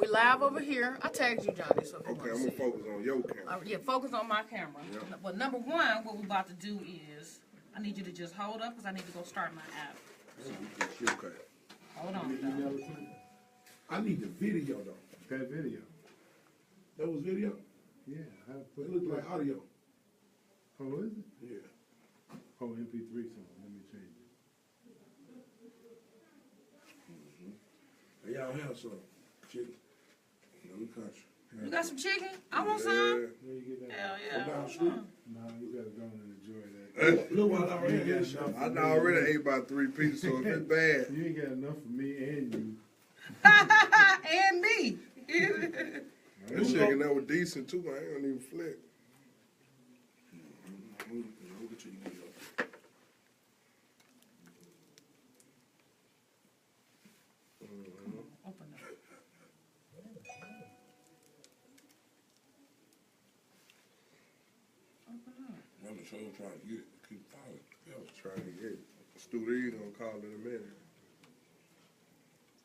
We live over here. I tagged you, Johnny. So okay, I'm gonna focus on your camera. Yeah, focus on my camera. Yeah. Well, number one, what we're about to do is, I need you to just hold up because I need to go start my app. So, okay. Hold on. I need the video though. That video. That was video? Yeah. It looked like audio. Oh, is it? Yeah. Oh, MP3 song. Let me change it. Y'all have some chicken. No country. You got some chicken? I want some. Where you get that? Hell yeah. Down the street. No, you gotta go and enjoy that. Look what I already had. I done already ate about 3 pieces, so if it's bad. You ain't got enough for me and you. And me. That chicken that was decent too, I ain't gonna even flick. Open up. I'm sure trying to get it. Keep following. I was trying to get it. Studio gonna call in a minute.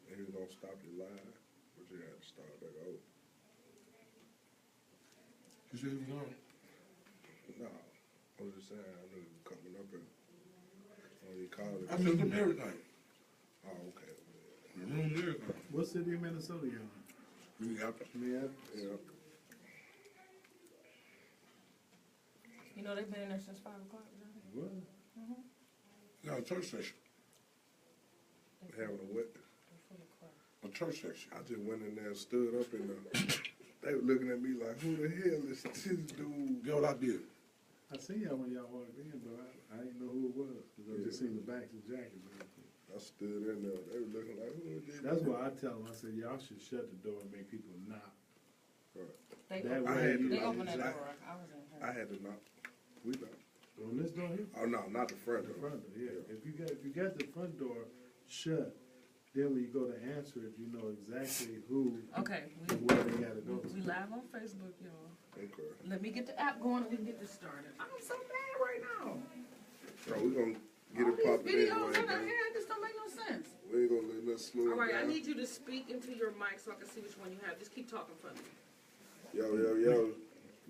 He was gonna stop it live, but you had to start back over. You said you going? No, I was just saying I knew he was coming up here. When he called it. I missed them everything. Oh, okay. The room there. What city of Minnesota you on? We got Minneapolis? Yeah. You know they've been in there since 5 o'clock. What? a church section. Having a what? A church section. I just went in there and stood up in there. They were looking at me like, who the hell is this dude? Get what I did. I seen y'all when y'all walked in, but I didn't know who it was because I just seen the backs of jackets. I stood in there. They were looking like, who is this? That's why I tell them, I said, y'all should shut the door and make people knock. They That opened, way you they know opened that exactly. door. I was in here. I had to knock. We knocked. On this door here? Oh, no, not the front The door. front door, yeah. If you got the front door shut, then when you go to answer it, you know exactly who Okay, and where they gotta go. we live on Facebook, y'all. Okay. Let me get the app going and we can get this started. I'm so mad right now. So we're going to get All it these popping videos anyway. in our man. head, this don't make no sense. We ain't going to let that slow All right, I down. need you to speak into your mic so I can see which one you have. Just keep talking for me. Yo.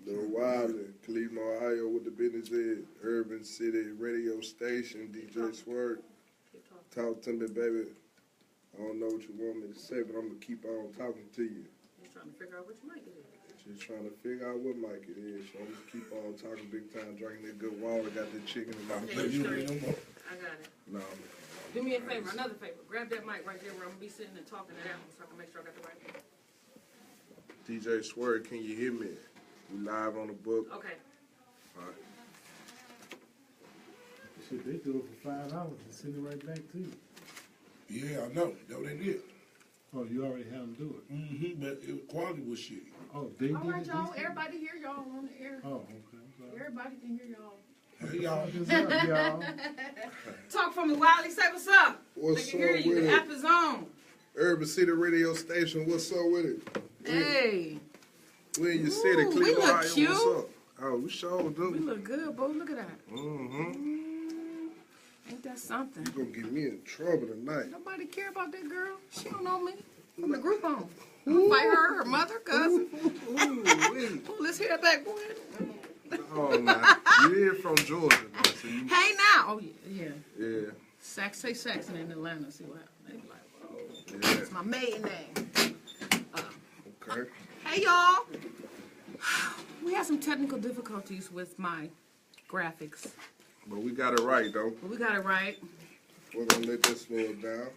Little Wiley, Cleveland, Ohio, with the business is Urban City Radio Station, DJ Squirt. Keep talking. Talk to me, baby. I don't know what you want me to say, but I'm going to keep on talking to you. Just trying to figure out which mic it is. Just trying to figure out what mic it is. So I'm going to keep on talking big time, drinking that good water, got that chicken in my Okay, face. straight. I got it. No. Do me a favor, another favor. Grab that mic right there where I'm going to be sitting and talking to that one so I can make sure I got the right one. DJ Squirt, can you hear me? We live on the book. Okay. All right. Shit, they do it for $5 and send it right back to you. Yeah, I know. That's what they did. Oh, you already had them do it? Mm-hmm, but quality was shitty. Oh, they did All right, it? y'all. these days? Everybody hear y'all on the air. Oh, okay. I'm sorry. Everybody can hear y'all. Hey, y'all. What's up, y'all? Talk for me, Wiley. Say what's up. What's They can hear up you. with The it? app is on. Urban City Radio Station, what's up with it? Hey. We in your city, Ooh, we Cleveland, look Ohio, cute. what's up? Oh, we sure We do. look good, boy. Look at that. Mm-hmm. Ain't that something? You gonna get me in trouble tonight. Nobody care about that girl. She don't know me. I'm the group home. Fight her mother, cousin. Ooh, Pull this hair back, boy. oh, man. You here from Georgia, man, so you, Hey now. Oh yeah. yeah, Say Saxon in Atlanta. See what happens. They be like, oh, yeah, it's my maiden name. okay. Hey y'all. We had some technical difficulties with my graphics, But we got it right, though. but we got it right. We're gonna let this slow it down.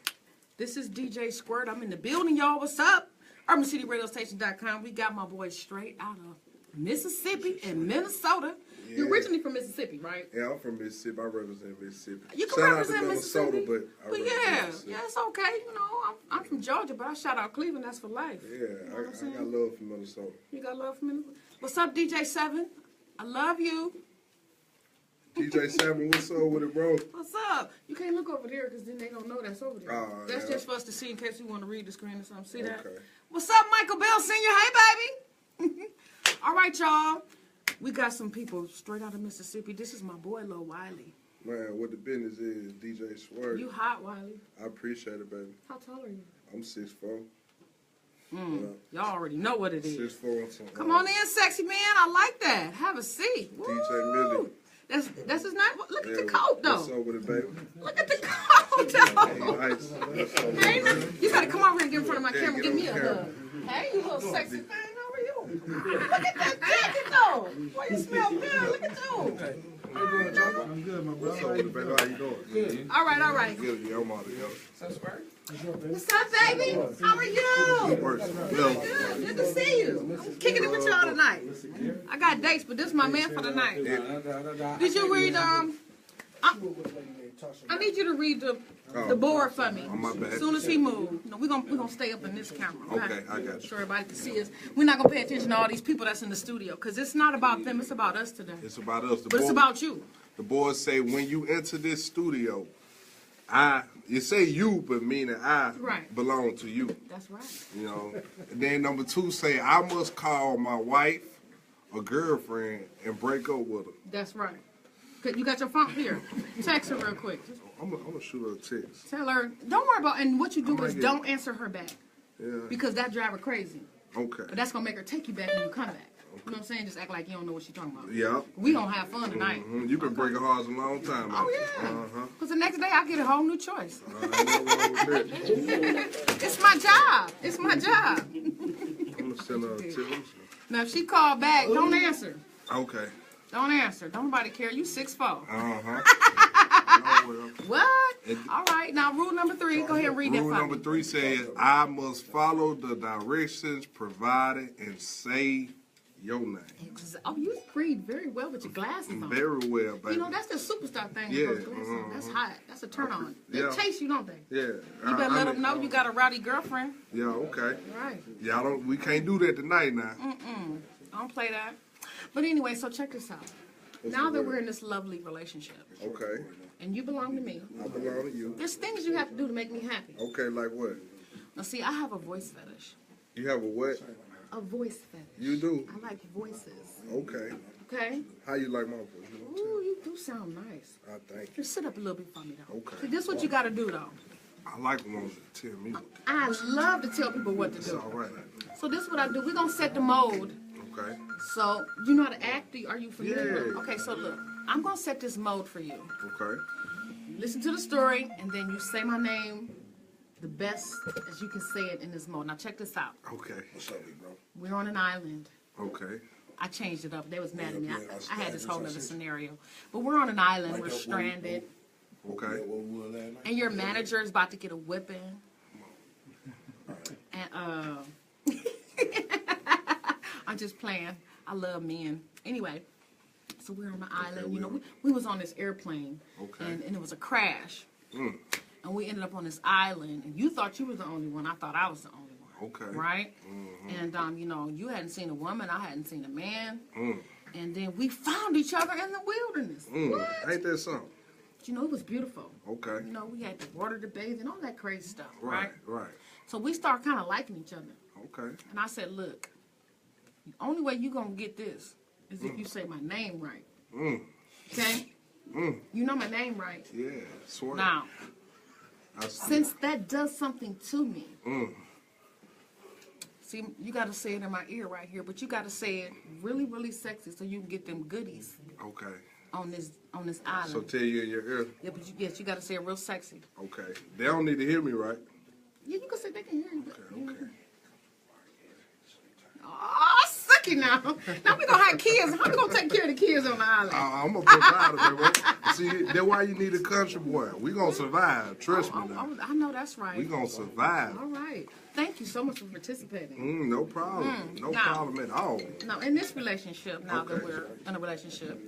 This is DJ Squirt. I'm in the building, y'all. What's up? UrbanCityRadioStation.com. We got my boy straight out of Mississippi and Minnesota. You're Yeah. originally from Mississippi, right? Yeah, I'm from Mississippi. I represent Mississippi. You can Shout represent out to Minnesota, Mississippi. but I But represent yeah, Mississippi. yeah, it's okay. You know, I'm from Georgia, but I shout out Cleveland. That's for life. Yeah, You know what I'm I saying? got love for Minnesota. You got love for Minnesota? What's up, DJ 7? I love you. TJ Salmon, what's up with it, bro? What's up? You can't look over there because then they gonna know that's over there. Oh, That's yeah. just for us to see in case you want to read the screen or something. See that? Okay. What's up, Michael Bell Sr.? Hey, baby. All right, y'all. We got some people straight out of Mississippi. This is my boy, Lil Wiley. Man, what the business is, DJ Squirt. You hot, Wiley. I appreciate it, baby. How tall are you? I'm 6'4". Y'all already know what it is. 642. Come on in, sexy man. I like that. Have a seat. Woo. DJ Millie. That's his name. Look at the Yeah, coat, what's though. up with it, baby? Look at the coat, though. Nice. Hey, you gotta come over here and get in front of my Yeah, camera. get Give me a on camera. hug. Hey, you little sexy thing. How are you? Look at that jacket, though. Boy, you smell good. Look at you. How you doing, Chopper? I'm good, my What's brother. up with it, baby? How you doing? Good. All right. Good. Yeah, I'm out of here. What's up, baby? How are you? Worse. Good to see you. I'm kicking it with y'all tonight. I got dates, but this is my man for the night. Did you read, I need you to read the board for me. Oh, my bad. As soon as he moves. No, we're gonna stay up in this camera. Okay, I got you. So everybody can see us. We're not gonna pay attention to all these people that's in the studio, because it's not about them, it's about us today. It's about us. But it's about you. The boys say when you enter this studio, you say you, but meaning I Right. belong to you. That's right. You know. And then number 2 say I must call my wife or girlfriend and break up with her. That's right. You got your phone here. Text her real quick. Just I'm gonna shoot her a text. tell her, don't worry about, and what you do I might is get- don't answer her back. Yeah. Because that drive her crazy. Okay. But that's gonna make her take you back when you come back. You know what I'm saying? Just act like you don't know what she's talking about. Yeah. We gonna have fun tonight. You've been breaking hearts a long time. Oh yeah. Cause the next day I get a whole new choice. Ain't nothing wrong with that. It's my job. It's my job. I'm gonna send her a text. Now if she call back, don't answer. Okay. Don't answer. Don't nobody care. You 6'4". Well. What? All right. Now rule number 3. Go ahead and read that Rule for number me. 3 says I must follow the directions provided and say your name. Oh, you read very well with your glasses on. Very well, baby. You know, that's the superstar thing. Yeah, With those glasses on. That's hot. That's a turn on. They Yeah. chase you, don't they? Yeah. You better let them know you got a rowdy girlfriend. Yeah, okay. Right. Y'all don't. We can't do that tonight now. Don't play that. But anyway, so check this out. Now that we're in this lovely relationship, Okay. and you belong to me, I belong to you. there's things you have to do to make me happy. Okay, like what? Now, see, I have a voice fetish. You have a what? A voice fetish. You do. I like voices. Okay. Okay? How you like my voice? You want to Ooh, you do sound nice. tell me? I thank you. Just sit up a little bit for me, though. Okay. See, this is what you got to do, though. I like when to tell me what to do. I love to tell people what to It's do. all right. So this is what I do. We're going to set the mode. Okay. So, you know how to act? Are you familiar? Yeah. Okay, so look. I'm going to set this mode for you. Okay. You listen to the story, and then you say my name the best as you can say it in this mode. Now, check this out. Okay. What's up, bro? We're on an island. Okay. I changed it up. They was mad at me. I had this whole other scenario. But we're on an island. We're stranded. Okay. And your manager is about to get a whipping. And, I'm just playing. I love men. Anyway, so we're on the island. You know, we was on this airplane. Okay. And it was a crash. And we ended up on this island. And you thought you was the only one. I thought I was the only one. Okay. Right? And, you know, you hadn't seen a woman. I hadn't seen a man. And then we found each other in the wilderness. What? Ain't that something? But, you know, it was beautiful. Okay. You know, we had the water to bathe and all that crazy stuff. Right. Right. So we started kind of liking each other. Okay. And I said, look, the only way you going to get this is if you say my name right. Okay? You know my name right. Yeah. Swear. Now, I see. since that does something to me, see, you got to say it in my ear right here, but you got to say it really, really sexy so you can get them goodies Okay. on this island. So tell you in your ear. Yeah, but yes, you got to say it real sexy. Okay. They don't need to hear me, right? Yeah, you can say they can hear you. Okay. Oh, sucky now. Now we gonna have kids. How we gonna take care of the kids on the island? I'm gonna provide it, baby. See, that's why you need a country boy. We gonna survive. Trust me now. I know that's right. We gonna survive. All right. Thank you so much for participating. No problem. No Now- problem at all. Now, in this relationship, now that Okay. we're in a relationship,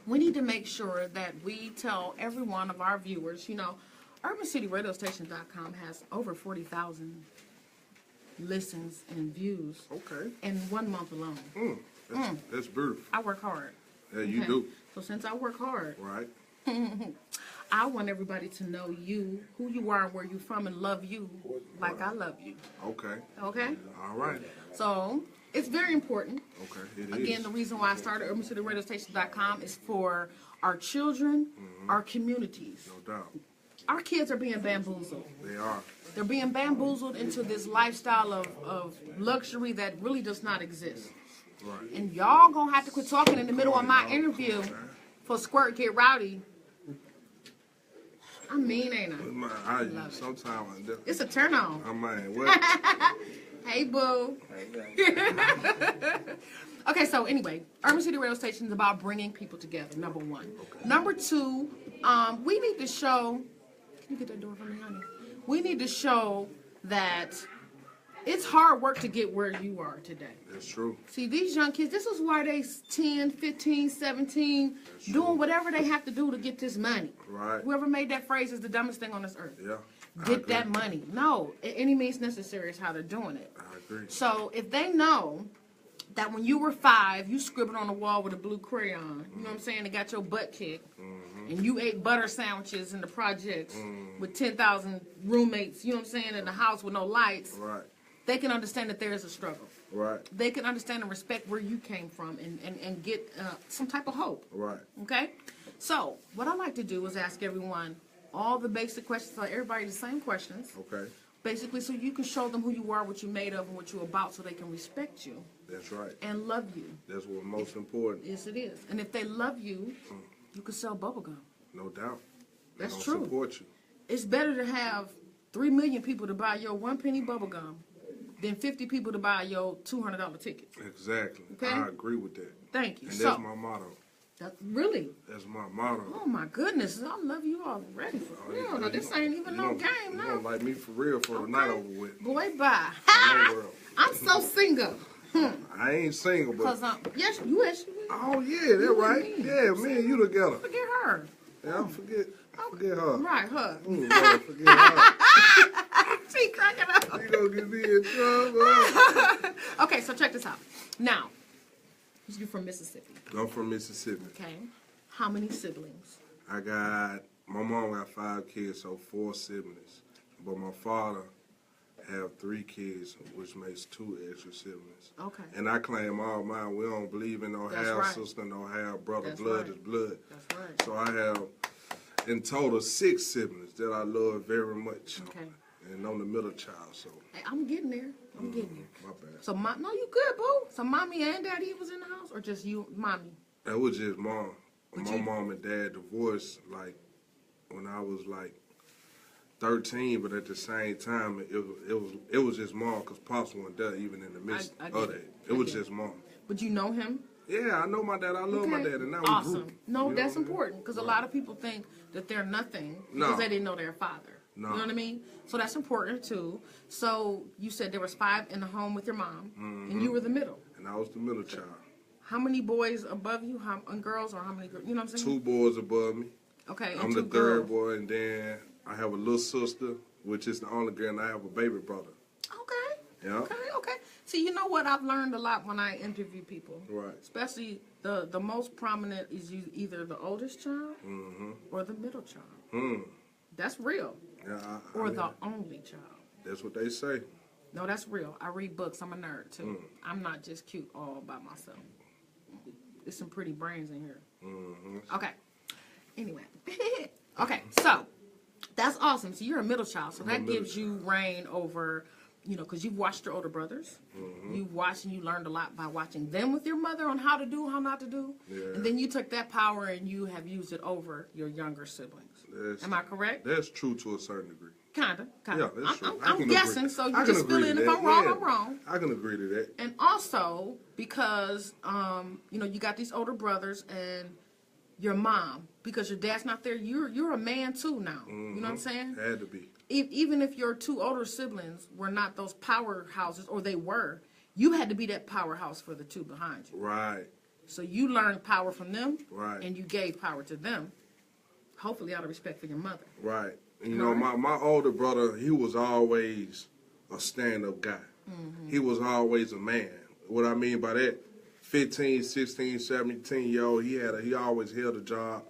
we need to make sure that we tell every one of our viewers, you know, UrbanCityRadioStation.com has over 40,000 listens and views Okay. in 1 month alone. That's beautiful. I work hard. Yeah, you Okay? do. So since I work hard, Right. I want everybody to know you, who you are, where you're from, and love you like I love you. Okay. Okay? All right. So it's very important. Okay. It is. Again, the reason why I started UrbanCityRadioStation.com is for our children, our communities, No doubt. our kids are being bamboozled. They are. They're being bamboozled into this lifestyle of luxury that really does not exist. Right. And y'all gonna have to quit talking in the middle of my interview for Squirt Get Rowdy. I mean, ain't I? Sometimes It's a turn on. I mean, what? Hey, boo. Okay, so anyway, Urban City Radio Station is about bringing people together, number one. Okay. Number two, we need to show, can you get that door for me, honey? We need to show that it's hard work to get where you are today. That's true. See, these young kids, this is why they 10, 15, 17, doing whatever they have to do to get this money. Right. Whoever made that phrase is the dumbest thing on this earth. Yeah. Get that money. No, any means necessary is how they're doing it. I agree. So if they know that when you were 5, you scribbled on the wall with a blue crayon, you know what I'm saying, and got your butt kicked, and you ate butter sandwiches in the projects with 10,000 roommates, you know what I'm saying, in the house with no lights, Right. they can understand that there is a struggle. Right. They can understand and respect where you came from and get some type of hope. Right. Okay? So, what I like to do is ask everyone all the basic questions, so everybody the same questions. Okay. Basically, so you can show them who you are, what you're made of, and what you're about, so they can respect you That's right. and love you. That's what's most important. Yes, it is. And if they love you, you can sell bubblegum. No doubt. They That's don't true. Support you. It's better to have 3 million people to buy your 1 penny bubblegum than 50 people to buy your $200 ticket. Exactly. Okay? I agree with that. Thank you. And So, that's my motto. really? That's my motto. Oh my goodness, I love you already for real. Now, this ain't even no game You now. don't like me for real for the night over with. Boy, bye. No world. I'm so single. I ain't single, but. Cause yes, you is. Oh, yeah, that's right. me. Yeah, me and you together. Forget her. Yeah, forget her. Right, her. Ooh, Lord, forget her. She cracking up. You gonna get me in trouble. Okay, so check this out. Now, you're from Mississippi. I'm from Mississippi. Okay. How many siblings? My mom got 5 kids, so 4 siblings. But my father have 3 kids, which makes 2 extra siblings. Okay. And I claim all mine. We don't believe in no That's half right. sister, no half brother. That's Blood right. is blood. That's right. So I have, in total, 6 siblings that I love very much. Okay. And I'm the middle child, so. Hey, I'm getting there. I'm getting there. My bad. So, no, you good, boo. So, mommy and daddy was in the house, or just you, mommy? That was just mom. But My mom and dad divorced like when I was like 13, but at the same time it was just mom because pops wasn't there even in the midst I of get that. it. It was just mom. But you know him? Yeah, I know my dad. I love my dad, and now we Awesome. group. No, You know that's what I mean? important because a lot of people think that they're nothing No. because they didn't know their father. No. You know what I mean? So that's important too. So you said there was 5 in the home with your mom, and you were the middle. And I was the middle child. How many boys above you? And girls, or how many girls? You know what I'm saying? 2 boys above me. Okay, and I'm 2 the girls. third boy, and then I have a little sister, which is the only girl, and I have a baby brother. Okay. Yeah. Okay. See, you know what? I've learned a lot when I interview people. Right. Especially the most prominent is either the oldest child or the middle child. That's real. Yeah. Or the only child. That's what they say. No, that's real. I read books. I'm a nerd too. I'm not just cute all by myself. There's some pretty brains in here. Okay. Anyway. Okay, so that's awesome. So you're a middle child. So that gives you reign over, because you've watched your older brothers. You've watched and you learned a lot by watching them with your mother on how to do, how not to do. Yeah. And then you took that power and you have used it over your younger siblings. Am I correct? That's true to a certain degree. Kinda. Yeah, that's true. I I'm can guessing, agree. so I you can just fill agree in to if that. I'm wrong, Yeah. I'm wrong. I can agree to that. And also because you got these older brothers and your mom, because your dad's not there, you're a man too now. You know what I'm saying? Had to be. Even if your 2 older siblings were not those powerhouses, or they were, you had to be that powerhouse for the 2 behind you. Right. So you learned power from them, Right. and you gave power to them. Hopefully, out of respect for your mother. Right. You know, my older brother, he was always a stand-up guy. He was always a man. What I mean by that, 15, 16, 17-year-old, he always held a job,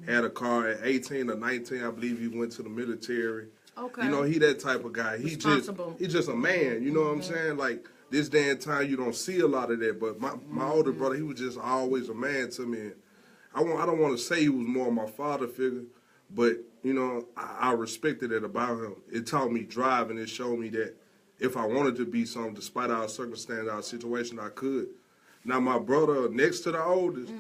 had a car. At 18 or 19, I believe he went to the military. Okay. You know, he that type of guy. He Responsible. just a man. You know what I'm saying? Like, this day and time, you don't see a lot of that. But my older brother, he was just always a man to me. And I don't want to say he was more my father figure, but you know, I respected it about him. It taught me drive, and it showed me that if I wanted to be something, despite our circumstance, our situation, I could. Now, my brother, next to the oldest,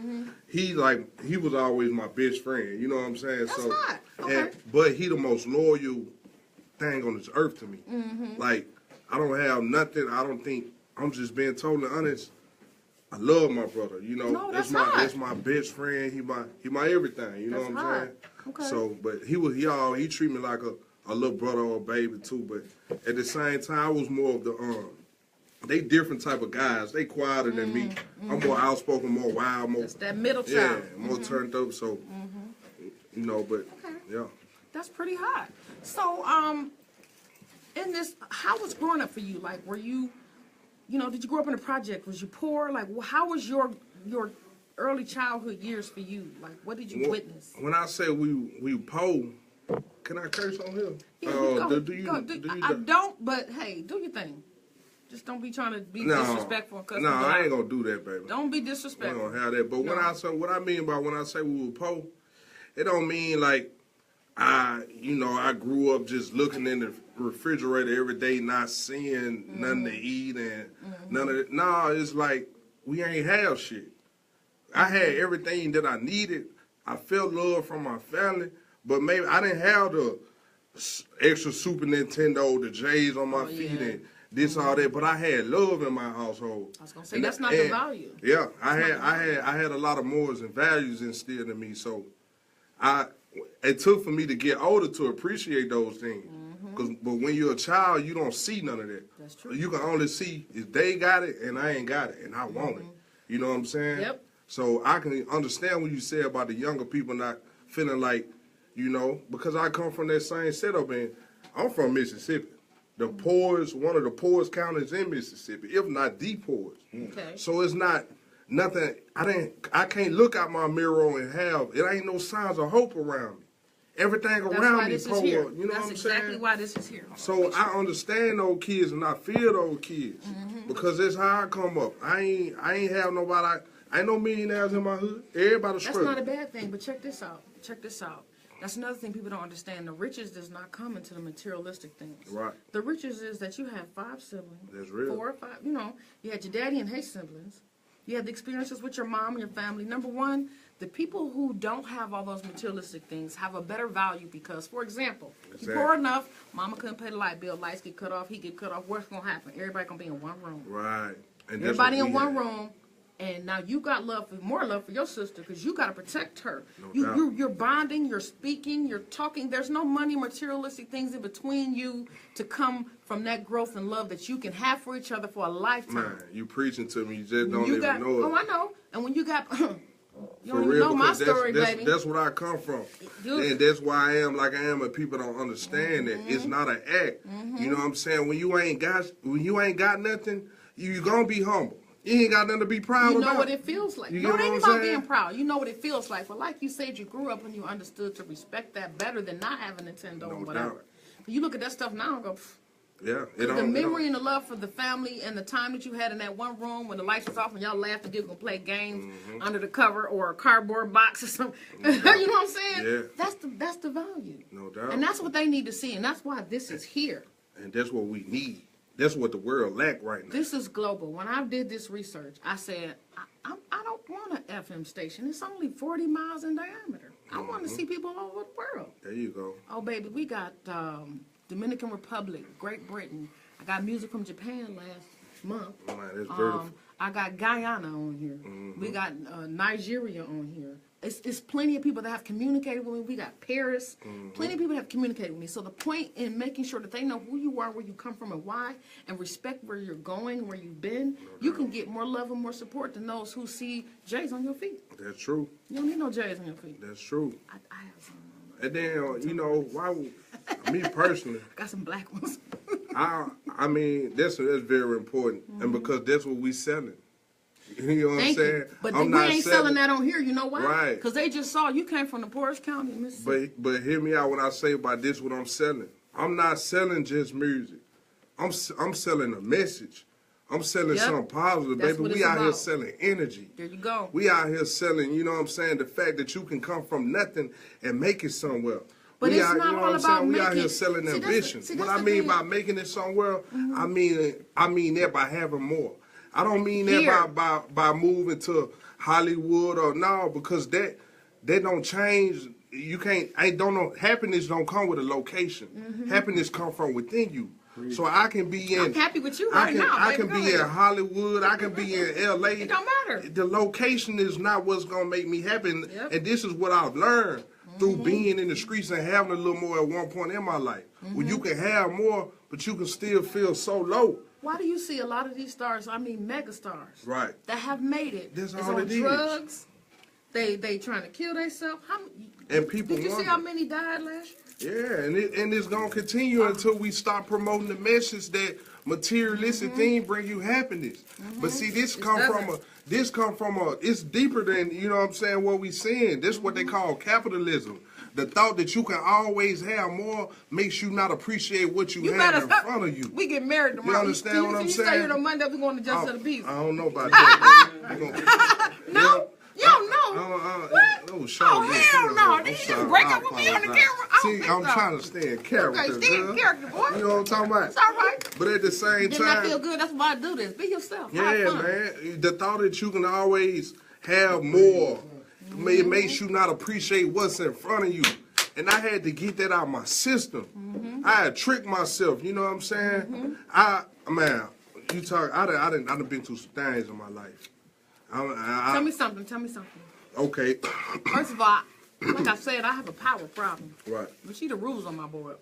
he was always my best friend. You know what I'm saying? That's hot. Okay. But he the most loyal thing on this earth to me. Like, I don't have nothing. I don't think, I'm just being totally honest. I love my brother. You know, No, that's that's my best friend. He my everything. You know That's what I'm hot. saying? Okay. So, but he treat me like a little brother or a baby too. But at the same time, I was more of the they different type of guys. They quieter than me. I'm more outspoken, more wild, more. It's that middle Yeah, child. more turned up. So, you know, but yeah. That's pretty hot. So, in this, how was growing up for you? Like, were you, you know, did you grow up in a project? Was you poor? Like, how was your early childhood years for you? Like, what did you witness? When I say we poor, can I curse on here? Yeah, I don't, but hey, do your thing. Just don't be trying to be disrespectful. No, I ain't gonna do that, baby. Don't be We disrespectful. don't have that. But what I mean by when I say we were poor, it don't mean like I grew up just looking in the refrigerator every day, not seeing nothing to eat and none of it. No, it's like we ain't have shit. I had everything that I needed. I felt love from my family, but maybe I didn't have the extra Super Nintendo, the J's on my feet and this all that. But I had love in my household. I was gonna say that's not the value. Yeah, I had a lot of morals and values instilled in me. So it took for me to get older to appreciate those things. But when you're a child, you don't see none of that. That's true. You can only see if they got it and I ain't got it, and I want it. You know what I'm saying? Yep. So I can understand what you say about the younger people not feeling like, you know, because I come from that same setup, and I'm from Mississippi. The poorest, one of the poorest counties in Mississippi, if not the poorest. Okay. So it's not nothing. I can't look out my mirror and it ain't no signs of hope around me. Everything That's around why me this poor. is here. You know That's what I'm exactly saying? why this is here. So I understand those kids and I feel those kids because that's how I come up. I ain't have nobody. I ain't no millionaires in my hood. Everybody That's struggling. not a bad thing, but check this out. Check this out. That's another thing people don't understand. The riches does not come into the materialistic things. Right. The riches is that you have 5 siblings. That's real. 4 or 5. You know, you had your daddy and his siblings. You had the experiences with your mom and your family. Number one, the people who don't have all those materialistic things have a better value because, for example, Exactly. you're poor enough, mama couldn't pay the light bill, lights get cut off, he get cut off. What's going to happen? Everybody going to be in one room. Right. And that's Everybody what in we one had. room, and now you got more love for your sister because you got to protect her. No doubt. You're bonding, you're speaking, you're talking. There's no money, materialistic things in between you to come from that growth and love that you can have for each other for a lifetime. Man, you preaching to me. You just don't You even got, know it. oh, I know. And when you got, you For don't even real, know my because story, that's, baby. That's where I come from. Dude. And that's why I am like I am, and people don't understand that it's not an act. You know what I'm saying? When you ain't got nothing, you gonna be humble. You ain't got nothing to be proud You about. know what it feels like. You No, get it what ain't I'm about saying? being proud. You know what it feels like. But like you said, you grew up and you understood to respect that better than not having Nintendo No or whatever. doubt. But you look at that stuff now and go, pfft. Yeah, The memory and the love for the family and the time that you had in that one room when the lights was off and y'all laughed and giggled and played games under the cover or a cardboard box or something. You know what I'm saying? Yeah. That's the value. No doubt. And that's what they need to see, and that's why this is here. And that's what we need. That's what the world lack right now. This is global. When I did this research, I said, I don't want an FM station. It's only 40 miles in diameter. I want to see people all over the world. There you go. Oh, baby, we got Dominican Republic, Great Britain. I got music from Japan last month. Man, that's beautiful. I got Guyana on here. We got Nigeria on here. It's plenty of people that have communicated with me. We got Paris. Plenty of people have communicated with me. So the point in making sure that they know who you are, where you come from, and why, and respect where you're going, where you've been, you can get more love and more support than those who see J's on your feet. That's true. You don't need no J's on your feet. That's true. I have some. And then, you know, me personally, I got some black ones. I mean, that's very important. And because that's what we selling. You know what I'm Thank saying? you. But I'm we not ain't selling that on here. You know why? Right. Because they just saw you came from the poorest county in Mississippi. But hear me out when I say about this, what I'm selling. I'm not selling just music. I'm selling a message. I'm selling something positive, That's baby. what We it's out here about. selling energy. There you go. We out here selling, you know what I'm saying, the fact that you can come from nothing and make it somewhere. But we it's out, not you know all what I'm saying? about We out making. here selling See, ambition. that's What the I mean thing. by making it somewhere, I mean that by having more. I don't mean Here. that by moving to Hollywood or no, because that don't change. You can't. I don't know. Happiness don't come with a location. Happiness come from within you. So I can be in. I'm happy with you right now. I baby. can Go be in ahead. Hollywood. I can be in LA. It don't matter. The location is not what's gonna make me happy. Yep. And this is what I've learned through being in the streets and having a little more at one point in my life. When you can have more, but you can still feel so low. Why do you see a lot of these stars, I mean mega stars, Right. that have made it? That's It's all on it is. drugs. They trying to kill themselves. And people Did you see wonder. how many died last year? Yeah, and it's gonna continue until we stop promoting the message that materialistic things bring you happiness. But see, this come from a. It's deeper than what I'm saying. What we seeing. This is what they call capitalism. The thought that you can always have more makes you not appreciate what you have in front of you. We get married tomorrow. understand what I'm You stay saying? here on Monday. We're going to Justice of the Peace. I don't know about that. We gonna- No, you don't know. No, Oh, hell no. Did you just break up with me on the camera? I don't See, think I'm so. trying to stay in character. Okay, stay in girl. character, boy. You know what I'm talking about? It's all right. But at the same Didn't I feel time, good? That's why I do this. Be yourself. yeah, Have fun. man. The thought that you can always have more it makes you not appreciate what's in front of you. And I had to get that out of my system. I had tricked myself. You know what I'm saying? You talk. I done been through some things in my life. Tell me something. Okay. First of all, like I said, I have a power problem. Right. You see the rules on my board.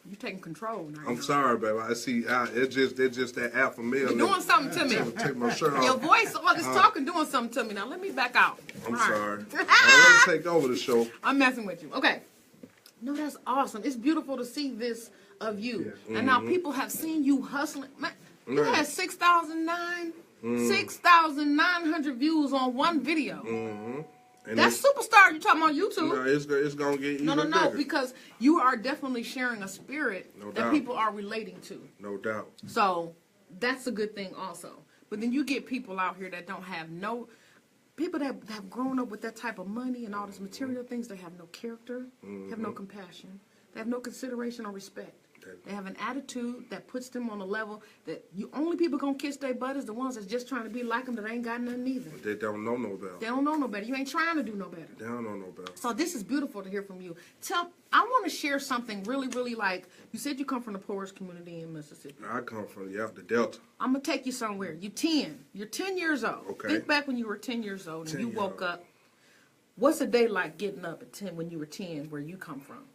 You taking control now. I'm sorry, baby. I see. It's just that alpha male. You're doing something to me. Take my shirt off. Your voice, all this talking, doing something to me. Now let me back out. I'm All right. sorry. Let's take over the show. I'm messing with you. Okay. No, that's awesome. It's beautiful to see this of you. And now people have seen you hustling. Man, you Right. had 6,900 views on one video. And That's superstar you talking on YouTube. no, it's gonna get even No, bigger. because you are definitely sharing a spirit No that doubt. people are relating to. No doubt. So that's a good thing also. But then you get people out here that don't have people that have grown up with that type of money and all these material things. They have no character, have no compassion, they have no consideration or respect. They have an attitude that puts them on a level that only people gonna kiss their butt is the ones that's just trying to be like them that ain't got nothing either. They don't know no better. They don't know no better. You ain't trying to do no better. They don't know no better. So this is beautiful to hear from you. I want to share something really, really like, you said you come from the poorest community in Mississippi. I come from the Delta. I'm going to take you somewhere. You're 10. You're 10 years old. Okay. Think back when you were 10 years old and 10 you years woke old. up. What's a day like getting up at 10 when you were 10 where you come from?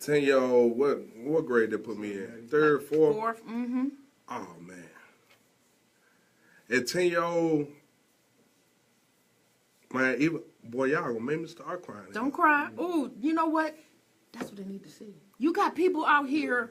10-year-old. What grade they put me in? Third, fourth. Fourth? Mm-hmm. Oh man. At 10-year-old, man, y'all gonna make me start crying. Don't cry. Ooh, you know what? That's what they need to see. You got people out here.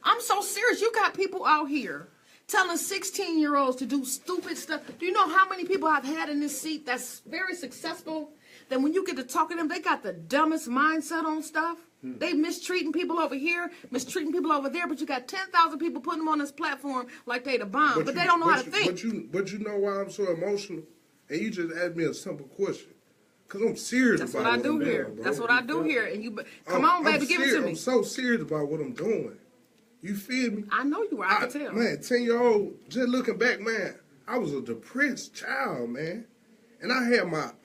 I'm so serious. You got people out here telling 16-year-olds to do stupid stuff. Do you know how many people I've had in this seat that's very successful? That when you get to talk to them, they got the dumbest mindset on stuff. They mistreating people over here, mistreating people over there, but you got 10,000 people putting them on this platform like they the bomb, but they don't know how to think. But you know why I'm so emotional? And you just asked me a simple question. Because I'm serious That's about what I what do I'm here. doing, bro. That's what I do here. And come on, baby, give it to me. I'm so serious about what I'm doing. You feel me? I know you are. I can tell. Man, 10-year-old, just looking back, man, I was a depressed child, man. And I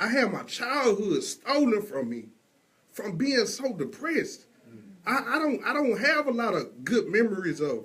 had my childhood stolen from me from being so depressed. I don't have a lot of good memories of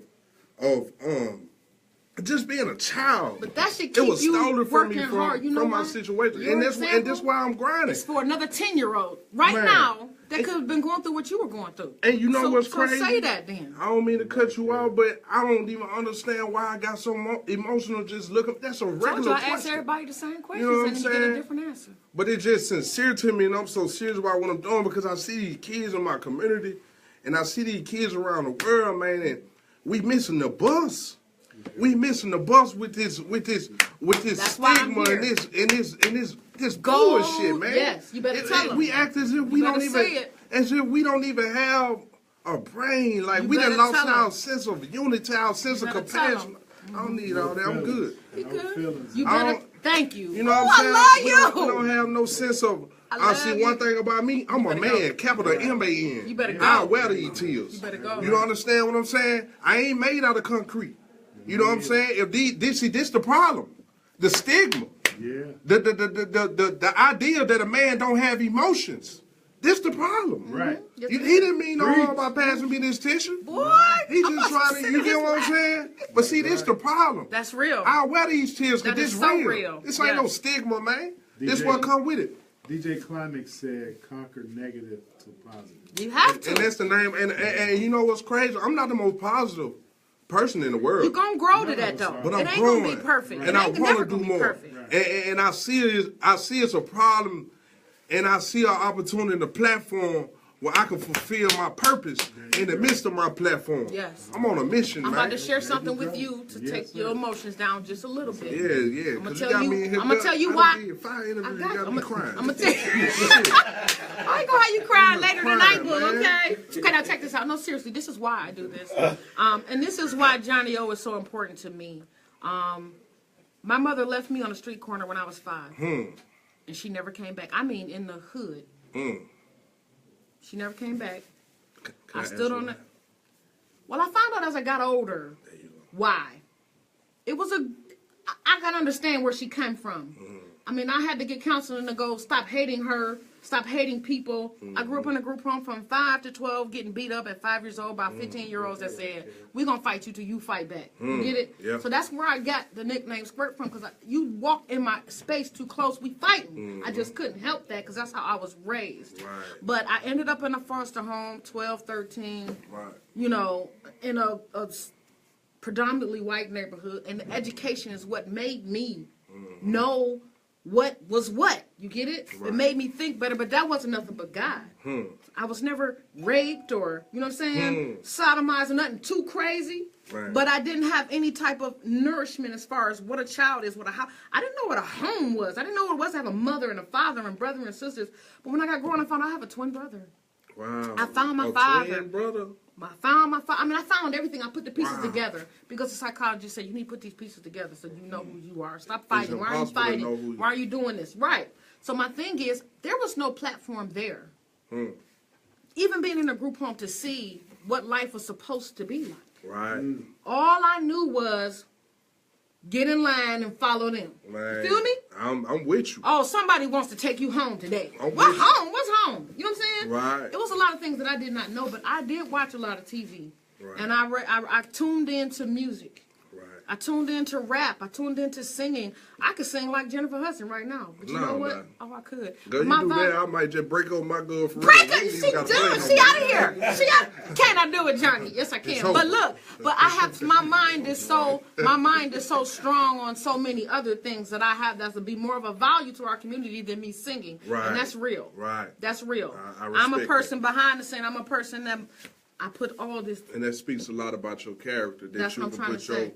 just being a child. But that should It keep was you stolen from me working hard. You know from my why? situation. Your And that's example why I'm grinding. It's for another 10-year-old right Man. now that could have been going through what you were going through. And you know what's crazy? So say that then. I don't mean to cut you off, but I don't even understand why I got so emotional just looking. That's a Told regular you I asked question. everybody the same questions know what and I'm you get a saying? different answer. But it's just sincere to me, and I'm so serious about what I'm doing because I see these kids in my community, and I see these kids around the world, man, and we missing the bus. We missing the bus with this That's why I'm stigma here. and this Go, bullshit, man. yes, you better tell 'em. We act as if we don't better say even it. have a brain. Like You we done better lost tell 'em. our sense of unity, our sense of better tell 'em. compassion. I don't need all that. I'm good. You No good? feelings. You I better. don't- Thank you. You know what I'm saying? I love We don't have no sense of. I see you. one thing about me. I'm a man, go. capital M-A-N. You better go. I wear these tears. You better go. You don't understand what I'm saying? I ain't made out of concrete. You know what I'm saying? If this the problem, the stigma, the idea that a man don't have emotions. This the problem. Right. Yes, He it didn't mean no harm by passing me this tissue. Boy, He I'm just about trying to, sit you in get his what I'm lap. saying? But see, this the problem. That's real. I wear these tears because That this is so real. real. This ain't no Yes. stigma, man. This DJ. what come with it. DJ Climax said, conquer negative to positive. You have to. And that's the name. And you know what's crazy? I'm not the most positive person in the world. You're going to grow to that, though. But it I'm ain't growing. going to be perfect. And It I ain't want never to do gonna be more. perfect. And I see it's a problem, and I see an opportunity in the platform where I can fulfill my purpose in the midst of my platform. Yes. I'm on a mission, I'm man. about to share something with you to Yes, take your emotions down just a little bit. Yeah. I'ma 'Cause tell got you- me in here. I'ma tell you I why- done did 5 I interviews. got You got me crying. I'm going to tell you. I ain't going to have you crying later crying, tonight, boo, man. okay? Okay, now check this out. No, seriously, this is why I do this. And this is why Johnny O is so important to me. My mother left me on a street corner when I was 5. And she never came back. I mean, in the hood. She never came back. I stood on it. Well, I found out as I got older why. It was I got to understand where she came from. I mean, I had to get counseling to go stop hating her, stop hating people. I grew up in a group home from 5 to 12, getting beat up at 5 years old by 15-year-olds that said, we're going to fight you till you fight back. You get it? Yeah. So that's where I got the nickname Squirt from, because you walk in my space too close, we fighting. I just couldn't help that because that's how I was raised. Right. But I ended up in a foster home, 12, 13, Right. you know, in a predominantly white neighborhood, and the education is what made me know what was what. You get it? It made me think better, but that wasn't nothing but God. I was never raped or, you know what I'm saying, sodomized or nothing too crazy. Right. But I didn't have any type of nourishment as far as what a child is, what a house. I didn't know what a home was. I didn't know what it was to have a mother and a father and brother and sisters. But when I got grown, I found out I have a twin brother. Wow. I found my A father. twin brother. I found everything. I put the pieces together because the psychologist said you need to put these pieces together so you know who you are. Stop fighting. Why are you impossible to know who fighting? you- Why are you doing this? Right. So my thing is, there was no platform there. Even being in a group home to see what life was supposed to be like. Right. All I knew was get in line and follow them. Man, You feel me? I'm with you. Oh, somebody wants to take you home today. I'm What with you. home? What's home? You know what I'm saying? Right. It was a lot of things that I did not know, but I did watch a lot of TV. Right. And I tuned into music. Right. I tuned into rap. I tuned into singing. I could sing like Jennifer Hudson right now. But you No, know what? man. Oh, I could. Girl, you My do voice- that, I might just break up my girl for Break real. it. We She ain't gotta play do no it. She more. out of here. She out. Can I do it, Johnny? Yes, I It's can. over. But look, I have my mind is so strong on so many other things that I have that will be more of a value to our community than me singing. Right. And that's real. Right. That's real. I I'm a respect person behind the scene. I'm a person that I put all this. And that speaks a lot about your character that That's you what can I'm trying put to your say.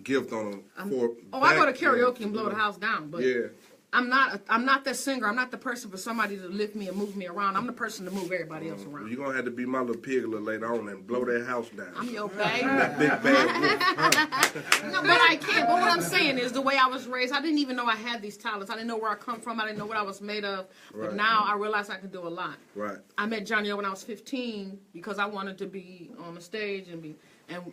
gift on for. I go to back karaoke then, and blow you the know. house down, but Yeah. I'm not that singer. I'm not the person for somebody to lift me and move me around. I'm the person to move everybody else around. You're gonna have to be my little piglet later on and blow that house down. I'm your baby. That big bad wolf. No, but I can't. But what I'm saying is the way I was raised, I didn't even know I had these talents. I didn't know where I come from. I didn't know what I was made of. But Right. now I realize I can do a lot. Right. I met Johnny O when I was 15 because I wanted to be on the stage and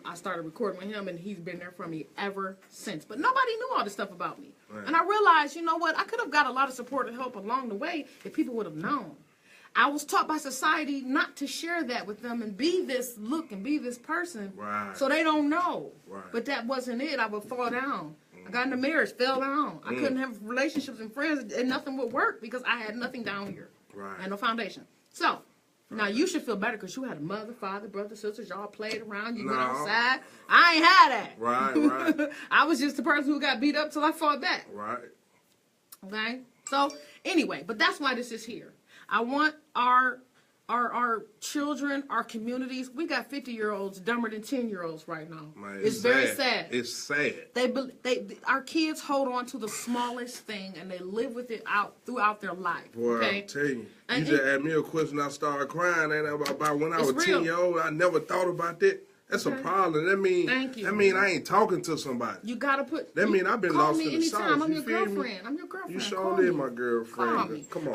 I started recording with him, and he's been there for me ever since. But nobody knew all this stuff about me. Right. And I realized, you know what? I could have got a lot of support and help along the way if people would have known. I was taught by society not to share that with them and be this look and be this person. Right. So they don't know. Right. But that wasn't it. I would fall down. I got into marriage, fell down. I couldn't have relationships and friends, and nothing would work because I had nothing down here. Right. I had no foundation. So, now you should feel better because you had a mother, father, brother, sisters. Y'all played around. You went No. outside. I ain't had that. Right. I was just the person who got beat up till I fought back. Right. Okay? So, anyway, but that's why this is here. I want our children, our communities. We got 50-year-olds dumber than 10-year-olds right now. Man, it's very sad. It's sad. Our kids hold on to the smallest thing and they live with it throughout their life. Boy, okay? I'm telling you. And You just asked me a question, I started crying and about when I It's was real. 10 years old. I never thought about that. That's a problem. That mean, Thank you. That mean I ain't talking to somebody. You gotta put. That mean I've been call lost me in the anytime. sauce. I'm You your feel me? girlfriend. I'm your girlfriend. You sure Call live me. my girlfriend. Call me. Come on.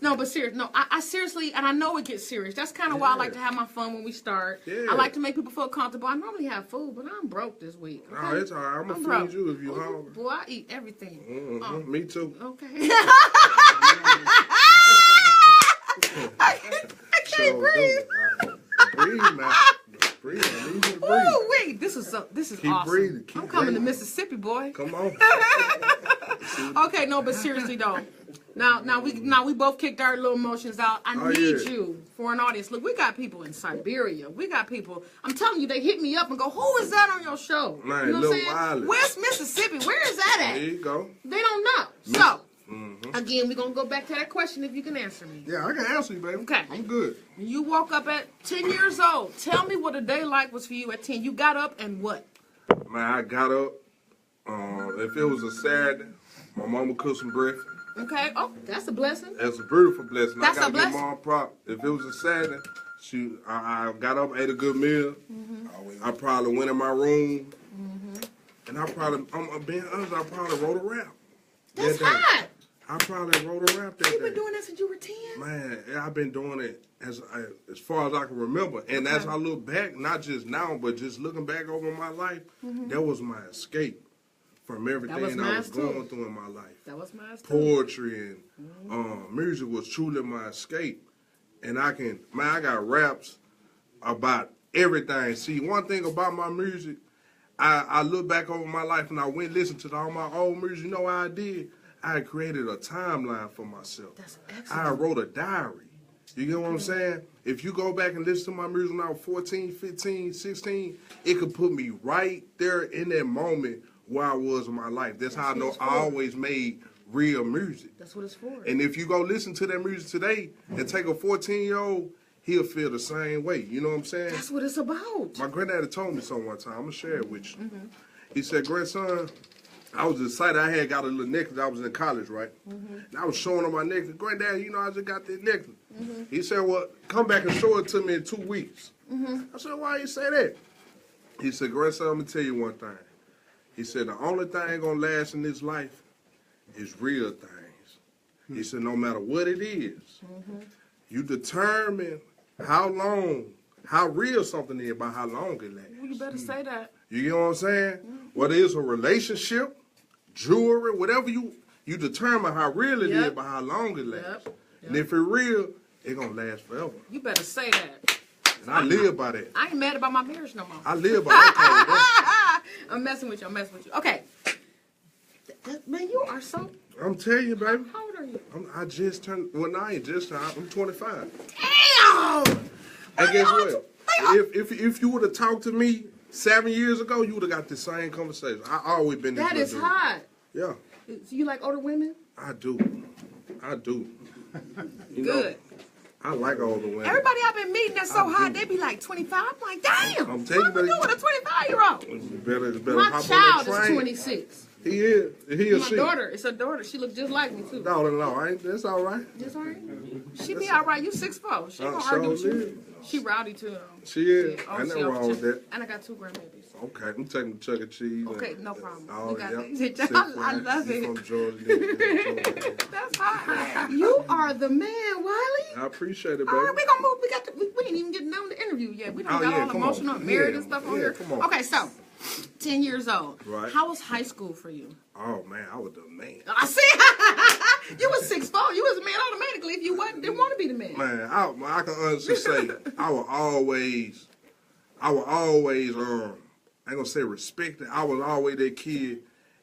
No, but serious. No, I seriously, and I know it gets serious. That's kind of why I like to have my fun when we start. Yeah. I like to make people feel comfortable. I normally have food, but I'm broke this week. Okay? No, it's all right. I'm going to broke. feed you if you hungry. Boy, I eat everything. Mm-hmm. Me too. Okay. I can't breathe. Breathe now. Breathe. I need you to breathe. Oh wait, this is Keep awesome. breathing. Keep I'm coming breathing. to Mississippi, boy. Come on. Okay, no, but seriously though. Now we both kicked our little emotions out. I need you for an audience. Look, we got people in Siberia. We got people. I'm telling you, they hit me up and go, "Who is that on your show?" Man, you know what I'm saying? Wiley. Where's Mississippi? Where is that at? There you go. They don't know. So again, we're gonna go back to that question if you can answer me. Yeah, I can answer you, baby. Okay. I'm good. You woke up at 10 years old. Tell me what a day like was for you at 10. You got up and what? Man, I got up. If it was a Saturday, my mama cooked some breakfast. Okay. Oh, that's a blessing. That's a beautiful blessing. That's I gotta a blessing. give mom prop. If it was a Saturday, I got up, ate a good meal. I probably went in my room, and I'm being honest, I probably wrote a rap. That's that day. hot. I probably wrote a rap that You've been day. doing that since you were 10? Man, I've been doing it as far as I can remember. And as I look back, not just now, but just looking back over my life, that was my escape from everything I was going through in my life. That was mine too. Poetry and music was truly my escape. And I got raps about everything. See, one thing about my music, I look back over my life and I went and listened to all my old music. You know what I did? I created a timeline for myself. That's excellent. I wrote a diary. You get what I'm saying? If you go back and listen to my music when I was 14, 15, 16, it could put me right there in that moment where I was in my life. That's how I know I always made real music. That's what it's for. And if you go listen to that music today and take a 14-year-old, he'll feel the same way. You know what I'm saying? That's what it's about. My granddaddy told me so one time. I'm going to share it with you. He said, grandson, I was excited. I had got a little necklace. I was in college, right? And I was showing him my necklace. Granddad, I just got this necklace. He said, well, come back and show it to me in 2 weeks. I said, why you say that? He said, grandson, I'm going to tell you one thing. He said, the only thing going to last in this life is real things. He said, no matter what it is, you determine how real something is by how long it lasts. Well, you better say that. You get what I'm saying? Whether it's a relationship, jewelry, whatever you determine how real it is by how long it lasts. And if it's real, it's going to last forever. You better say that. And I live by that. I ain't mad about my marriage no more. I live by that. I'm messing with you. Okay. Man, you are so... I'm telling you, baby. How old are you? I just turned, well, no, I ain't just turned, I'm 25. Damn! And guess what? If you would have talked to me 7 years ago, you would have got the same conversation. I always been this That is dude. hot. Yeah, So you like older women? I do. You Good. know, I like older women. Everybody I've been meeting that's so hot, they be like 25. I'm like, damn. I'm telling you, what am I doing with a 25-year-old? It's better My hop on child that is train. 26. He is. He or My she. daughter, it's a daughter. She look just like me too. No, that's all right. That's all right. She be all right. You 6'4". She gonna argue with you. She rowdy too. She is. Yeah. Ain't nothing wrong with that. And I got 2 grandbabies. Okay, I'm taking Chuck E. Cheese. Okay, no problem. Oh, You got yeah. that. I love You it. from Georgia. That's hot. You are the man, Wiley. I appreciate it, baby. All right, we gonna move. We didn't even get down to the interview yet. We done got all come emotional, on. married Yeah, and stuff on yeah, here. come on. Okay, so 10 years old. Right. How was high school for you? Oh man, I was the man. I see. You was 6'4". You was a man automatically. If you didn't want to be the man. Man, I can honestly say I will always, I ain't gonna say respected. I was always that kid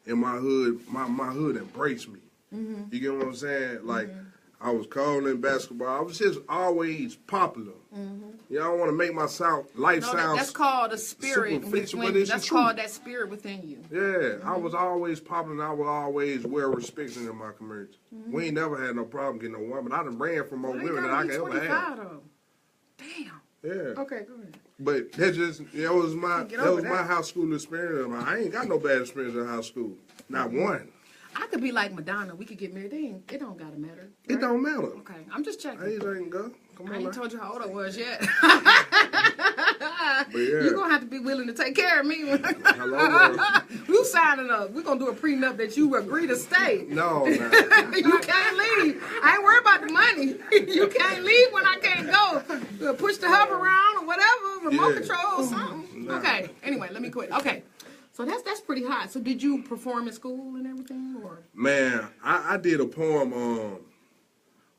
in my hood. My hood embraced me. You get what I'm saying? Like I was calling basketball. I was just always popular. You don't want to make my life sound. That's called a spirit superficial, within but you. it's That's the truth. called that spirit within you. Yeah, I was always popular. I was always well respected in my community. We ain't never had no problem getting no woman. I done ran from more Well, women than I can ever have. though. Damn. Yeah. Okay, go ahead. But that was my high school experience. I ain't got no bad experience in high school. Not one. I could be like Madonna. We could get married. It don't gotta matter. It right? don't matter. Okay, I'm just checking. I ain't go. Come I on ain't now. told you how old I was yet. You're gonna have to be willing to take care of me. Hello, You signing up. We're gonna do a prenup that you agree to stay. no, You can't leave. I ain't worried about the money. You can't leave when I can't go. Push the hub around or whatever, remote control or something. Nah. Okay. Anyway, let me quit. Okay. So that's pretty hot. So did you perform in school and everything, or? Man, I did a poem.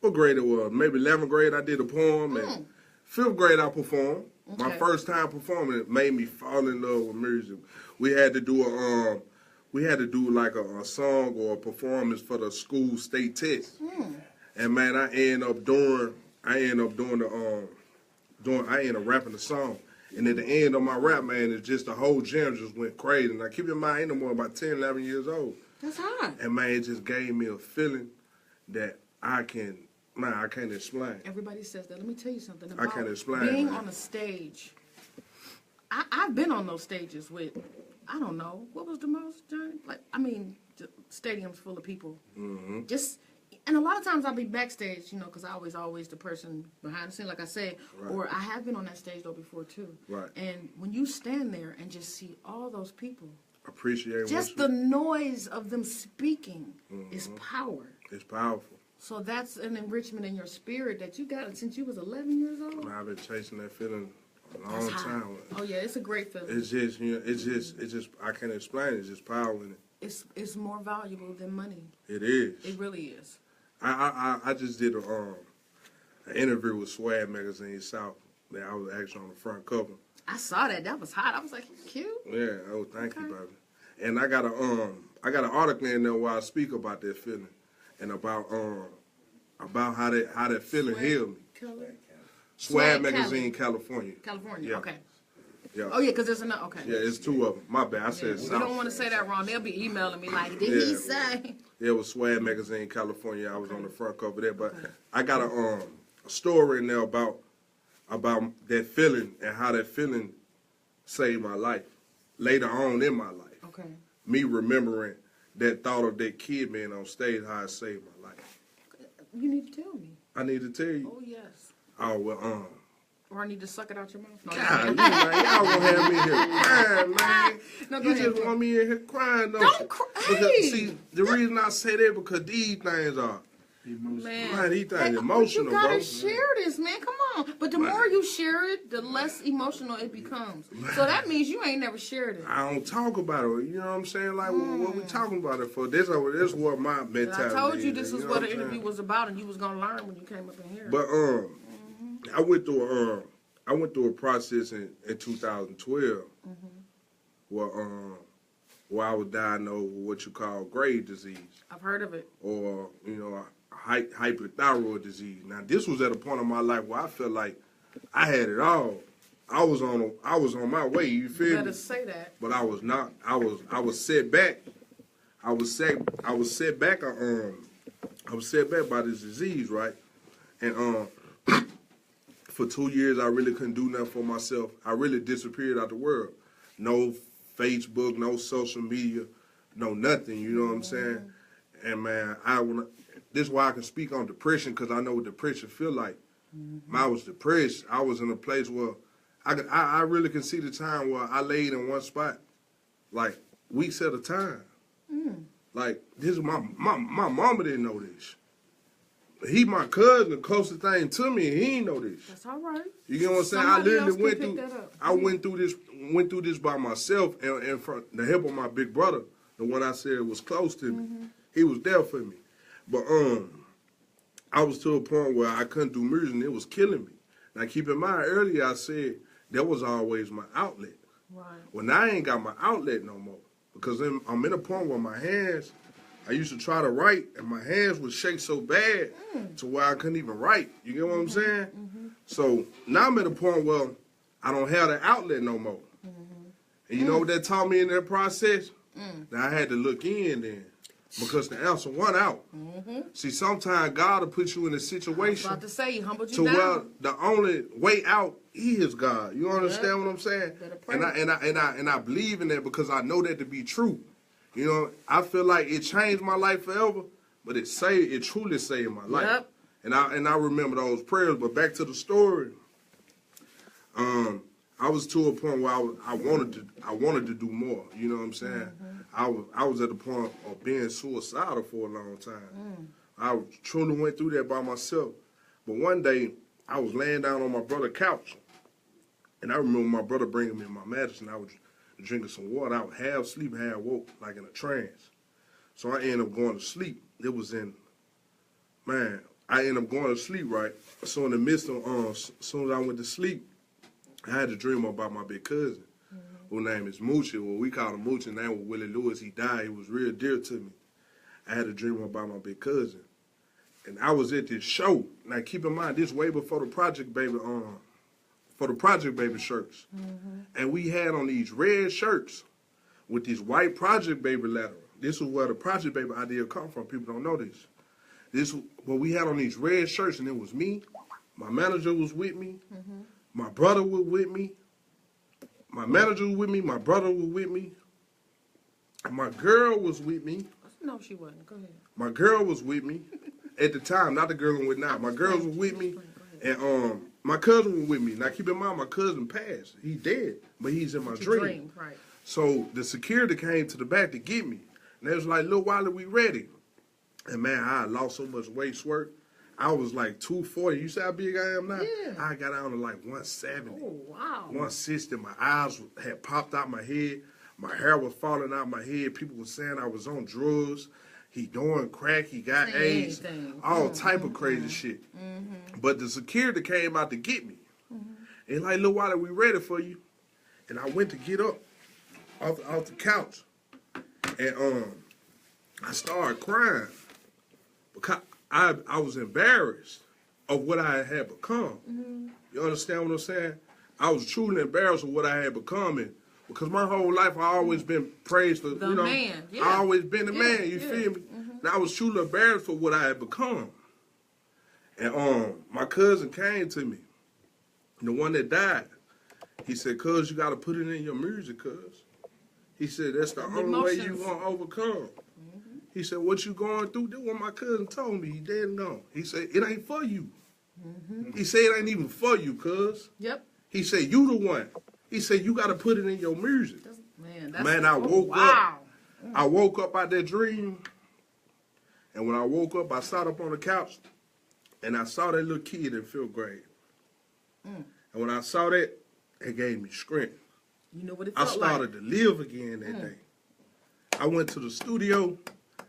What grade it was? Maybe 11th grade. I did a poem, and 5th grade I performed. My Okay. first time performing, it made me fall in love with music. We had to do like a song or a performance for the school state test. And man, I ended up rapping the song. And at the end of my rap, man, it's just the whole gym just went crazy. And I keep in mind, I ain't no more about 10, 11 years old. That's hot. And man, it just gave me a feeling that I can't explain. Everybody says that. Let me tell you something I about can't explain, being man. on a stage. I've been on those stages with, I don't know, what was the most, Johnny? Stadiums full of people. Mm-hmm. And a lot of times I'll be backstage, because I always the person behind the scene, like I said. Right. Or I have been on that stage though before too. Right. And when you stand there and just see all those people, Appreciate just the noise of them speaking is power. It's powerful. So that's an enrichment in your spirit that you got since you was 11 years old. I've been chasing that feeling a That's long hot. time. Oh yeah, it's a great feeling. It's just, I can't explain it. It's just power in it. It's more valuable than money. It is. It really is. I just did an interview with Swag Magazine South. That I was actually on the front cover. I saw that. That was hot. I was like, cute. Yeah, oh, thank you, Okay. baby. And I got an article in there where I speak about that feeling and about how that feeling healed me. Color. Swag Swag Magazine, California. California. Yeah. Okay. Yeah. Oh yeah, because there's another. Okay. Yeah, it's two of them. My bad. I said We South. don't want to say that wrong. They'll be emailing me like, did he Yeah. say? Yeah, it was Swag Magazine, California. I was on the front cover there, but I got a story in there about that feeling and how that feeling saved my life later on in my life. Okay. Me remembering that thought of that kid being on stage, how it saved my life. You need to tell me. I need to tell you. Oh yes. Oh well, Or I need to suck it out your mouth. No, God, man, y'all gonna have me here crying, man. No, go You ahead. just want me in here crying, don't Don't you? cry. Because, Hey. see, the reason I say that because these things are. Man, Man, he things Hey, emotional, but you gotta bro. share this, man. Come on. But the more you share it, the less emotional it becomes. So that means you ain't never shared it. I don't talk about it. You know what I'm saying? Like, what we talking about it for? This is what my And mentality I told you is, this is know what the I'm interview saying? was about, and you was gonna learn when you came up in here. But I went through a process in 2012 where I was diagnosed with what you call Graves' disease, I've heard of it. or hyperthyroid disease. Now this was at a point in my life where I felt like I had it all. I was on my way. You You feel better me? say that. But I was not. I was set back. I was set back by this disease, right? And for 2 years I really couldn't do nothing for myself. I really disappeared out the world. No Facebook, no social media, no nothing. You know what I'm saying? And man, this is why I can speak on depression, because I know what depression feel like. When I was depressed, I was in a place where I really can see the time where I laid in one spot, like weeks at a time. Like this is my mama didn't know this. He my cousin, the closest thing to me, and he didn't know this. That's all right. You get what I'm saying? Somebody I else literally can pick that up. I went through this by myself, and from the help of my big brother, the one I said was close to me. He was there for me. But I was to a point where I couldn't do music, and it was killing me. Now keep in mind, earlier I said that was always my outlet. Right. Well, now I ain't got my outlet no more, because I'm in a point where my hands, I used to try to write, and my hands would shake so bad to where I couldn't even write. You get what I'm saying? So now I'm at a point where I don't have the outlet no more. And you know what that taught me in that process? Now I had to look in then, because the answer won out. See, sometimes God will put you in a I was situation about to say, he humbled to you where down. the only way out is God. You understand what I'm saying? Better pray. And I believe in that because I know that to be true. You know, I feel like it changed my life forever, but it truly saved my life. Yep. And I remember those prayers. But back to the story. I was to a point where I wanted to do more. You know what I'm saying? I was at the point of being suicidal for a long time. I truly went through that by myself. But one day I was laying down on my brother's couch, and I remember my brother bringing me my medicine. I was drinking some water. I was half asleep, half woke, like in a trance. So I ended up going to sleep. It was I ended up going to sleep, right? So in the midst of, as soon as I went to sleep, I had a dream about my big cousin, whose name is Moochie. Well, we called him Moochie. His name was Willie Lewis. He died. He was real dear to me. I had a dream about my big cousin. And I was at this show. Now, keep in mind, this way before the Project Baby, shirts. And we had on these red shirts with these white Project Baby letters. This was where the Project Baby idea come from. People don't know this. But we had on these red shirts, and it was me. My manager was with me. My brother was with me. My manager was with me. My brother was with me. My girl was with me. No, she wasn't. Go ahead. My girl was with me at the time, not the girl I'm with now. My girl was with me, and my cousin was with me. Now keep in mind, my cousin passed. He dead, but he's in my dream. Right. So the security came to the back to get me, and they was like, "Lil Wiley, we ready." And man, I lost so much weight, Squirt. I was like 240. You see how big I am now? Yeah. I got down to like 170. Oh, wow. 160. My eyes had popped out my head. My hair was falling out my head. People were saying I was on drugs. He doing crack. He got AIDS. All type of crazy shit. But the security came out to get me. And like, Lil Wiley, we ready for you. And I went to get up off the couch. And I started crying. Because I was embarrassed of what I had become. You understand what I'm saying? I was truly embarrassed of what I had become. And because my whole life I always been praised for, The you know. man. Yeah. I always been the man, you feel me? And I was truly embarrassed for what I had become. And my cousin came to me, the one that died. He said, "Cuz, you got to put it in your music, cuz." He said, "That's the only way you going to overcome." He said, "What you going through?" That's what my cousin told me. He dead and gone. He said, "It ain't for you." He said, "It ain't even for you, cuz." Yep. He said, "You the one." He said, "You got to put it in your music." Man, I woke up. I woke up out that dream. And when I woke up, I sat up on the couch. And I saw that little kid in 5th grade. And when I saw that, it gave me strength. You know what it I felt started to live again that day. I went to the studio,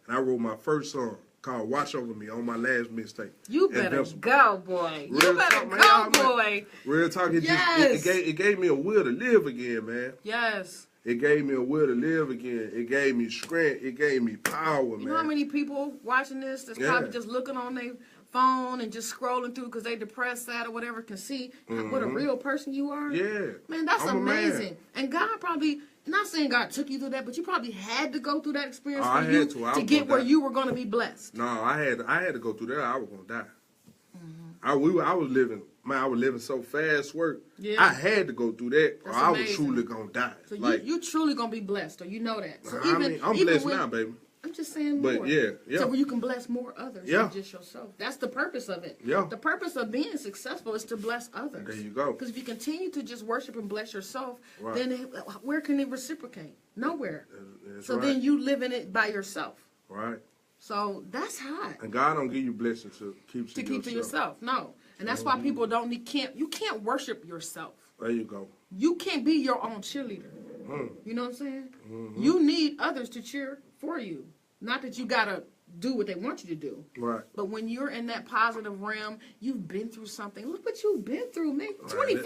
and I wrote my first song called "Watch Over Me" on my last mixtape. You better go, boy. You Real better talk, man, go, y'all, boy. Real talk, Yes. it gave me a will to live again, man. Yes. It gave me a will to live again. It gave me strength. It gave me power, man. You know how many people watching this that's probably just looking on their phone and just scrolling through because they depressed, sad, or whatever, can see what a real person you are? Yeah. Man, that's I'm a amazing. man. And God probably, not saying God took you through that, but you probably had to go through that experience I for had you to. I to was get gonna where die. you were going to be blessed. No, I had to go through that. I was gonna die. I was living. Man, I was living so fast. Work. Yeah. I had to go through that, or That's I was amazing. truly gonna die. So like, you truly going to be blessed, or you know that. So I mean, I'm blessed now, baby. I'm just saying But more. yeah. So where you can bless more others Yeah. than just yourself. That's the purpose of it. Yeah. The purpose of being successful is to bless others. There you go. Because if you continue to just worship and bless yourself, Right. then where can it reciprocate? Nowhere. That's So right. then you live in it by yourself. Right. So that's hot. And God don't give you blessings to keep To yourself. No. And that's why people you can't worship yourself. There you go. You can't be your own cheerleader. You know what I'm saying? You need others to cheer for you. Not that you gotta do what they want you to do. Right. But when you're in that positive realm, you've been through something. Look what you've been through, man. 25?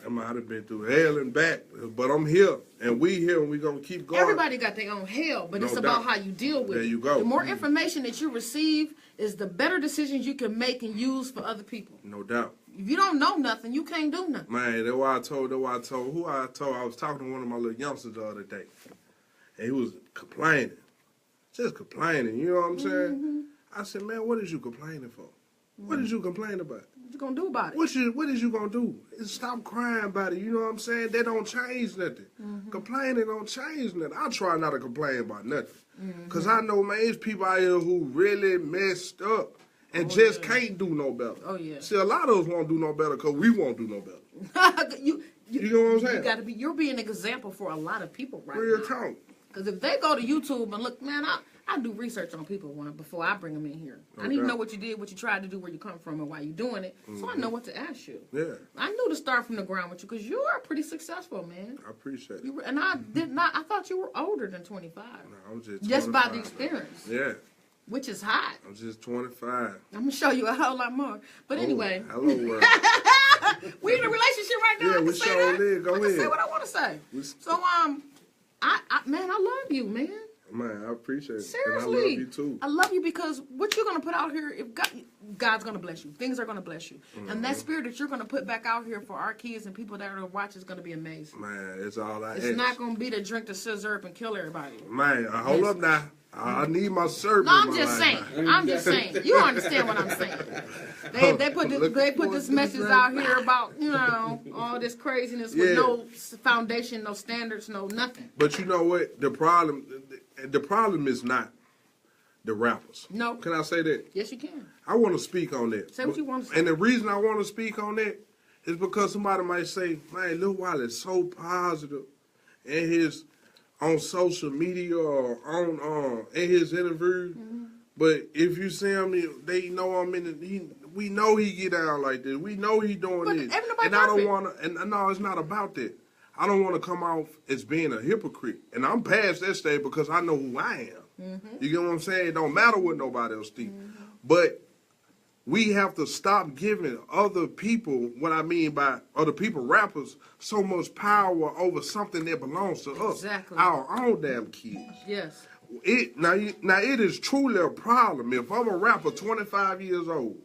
I might have been through hell and back, but I'm here, and we here, and we gonna keep going. Everybody got their own hell, but No it's about doubt. how you deal with it. There you go. The more information that you receive is the better decisions you can make and use for other people. No doubt. If you don't know nothing, you can't do nothing. Man, that's why I told. I was talking to one of my little youngsters the other day, and he was complaining. Just complaining, you know what I'm saying? I said, "Man, what is you complaining for? What is you complaining about? What you gonna do about it? What is you gonna do? Stop crying about it, you know what I'm saying? That don't change nothing. Complaining don't change nothing. I try not to complain about nothing. Because I know, man, there's people out here who really messed up and can't do no better. Oh, yeah. See, a lot of us won't do no better because we won't do no better. You know what I'm saying? You gotta be. You're being an example for a lot of people right Real now. talk. Because if they go to YouTube and look, man, I do research on people before I bring them in here. I need to know what you did, what you tried to do, where you come from, and why you're doing it, so I know what to ask you. Yeah. I knew to start from the ground with you because you are pretty successful, man. I appreciate it. You were, and I did not. I thought you were older than 25. No, I'm Just by the 25, experience, man. Yeah. which is hot. I'm just 25. I'm gonna show you a whole lot more. But anyway, Hello, world. we in a relationship right now. Yeah, I can we say sure that. did. Go I can ahead. say what I want to say. So man, I love you, man. Man, I appreciate it. Seriously, And I love you too. I love you because what you're gonna put out here, if God's gonna bless you, things are gonna bless you, and that spirit that you're gonna put back out here for our kids and people that are watching is gonna be amazing. Man, it's all I It's ask. not gonna be to drink the scissor up and kill everybody. Man, hold up now. I need my service. No, I'm just saying. I'm just saying. You understand what I'm saying? They put this message out here about all this craziness with no foundation, no standards, no nothing. But you know what? The problem is not the rappers. No. Can I say that? Yes, you can. I want to speak on that. Say what you want to say. And the reason I want to speak on that is because somebody might say, man, Lil Wiley is so positive in his on social media or on in his interview. Mm-hmm. But if you see him, they know I'm we know he get out like this. We know he doing this. And I don't want to. And no, it's not about that. I don't want to come off as being a hypocrite. And I'm past that stage because I know who I am. Mm-hmm. You get what I'm saying? It don't matter what nobody else thinks. Mm-hmm. But we have to stop giving other people, what I mean by other people, rappers, so much power over something that belongs to us. Exactly. Our own damn kids. Yes. Now it is truly a problem. If I'm a rapper 25 years old,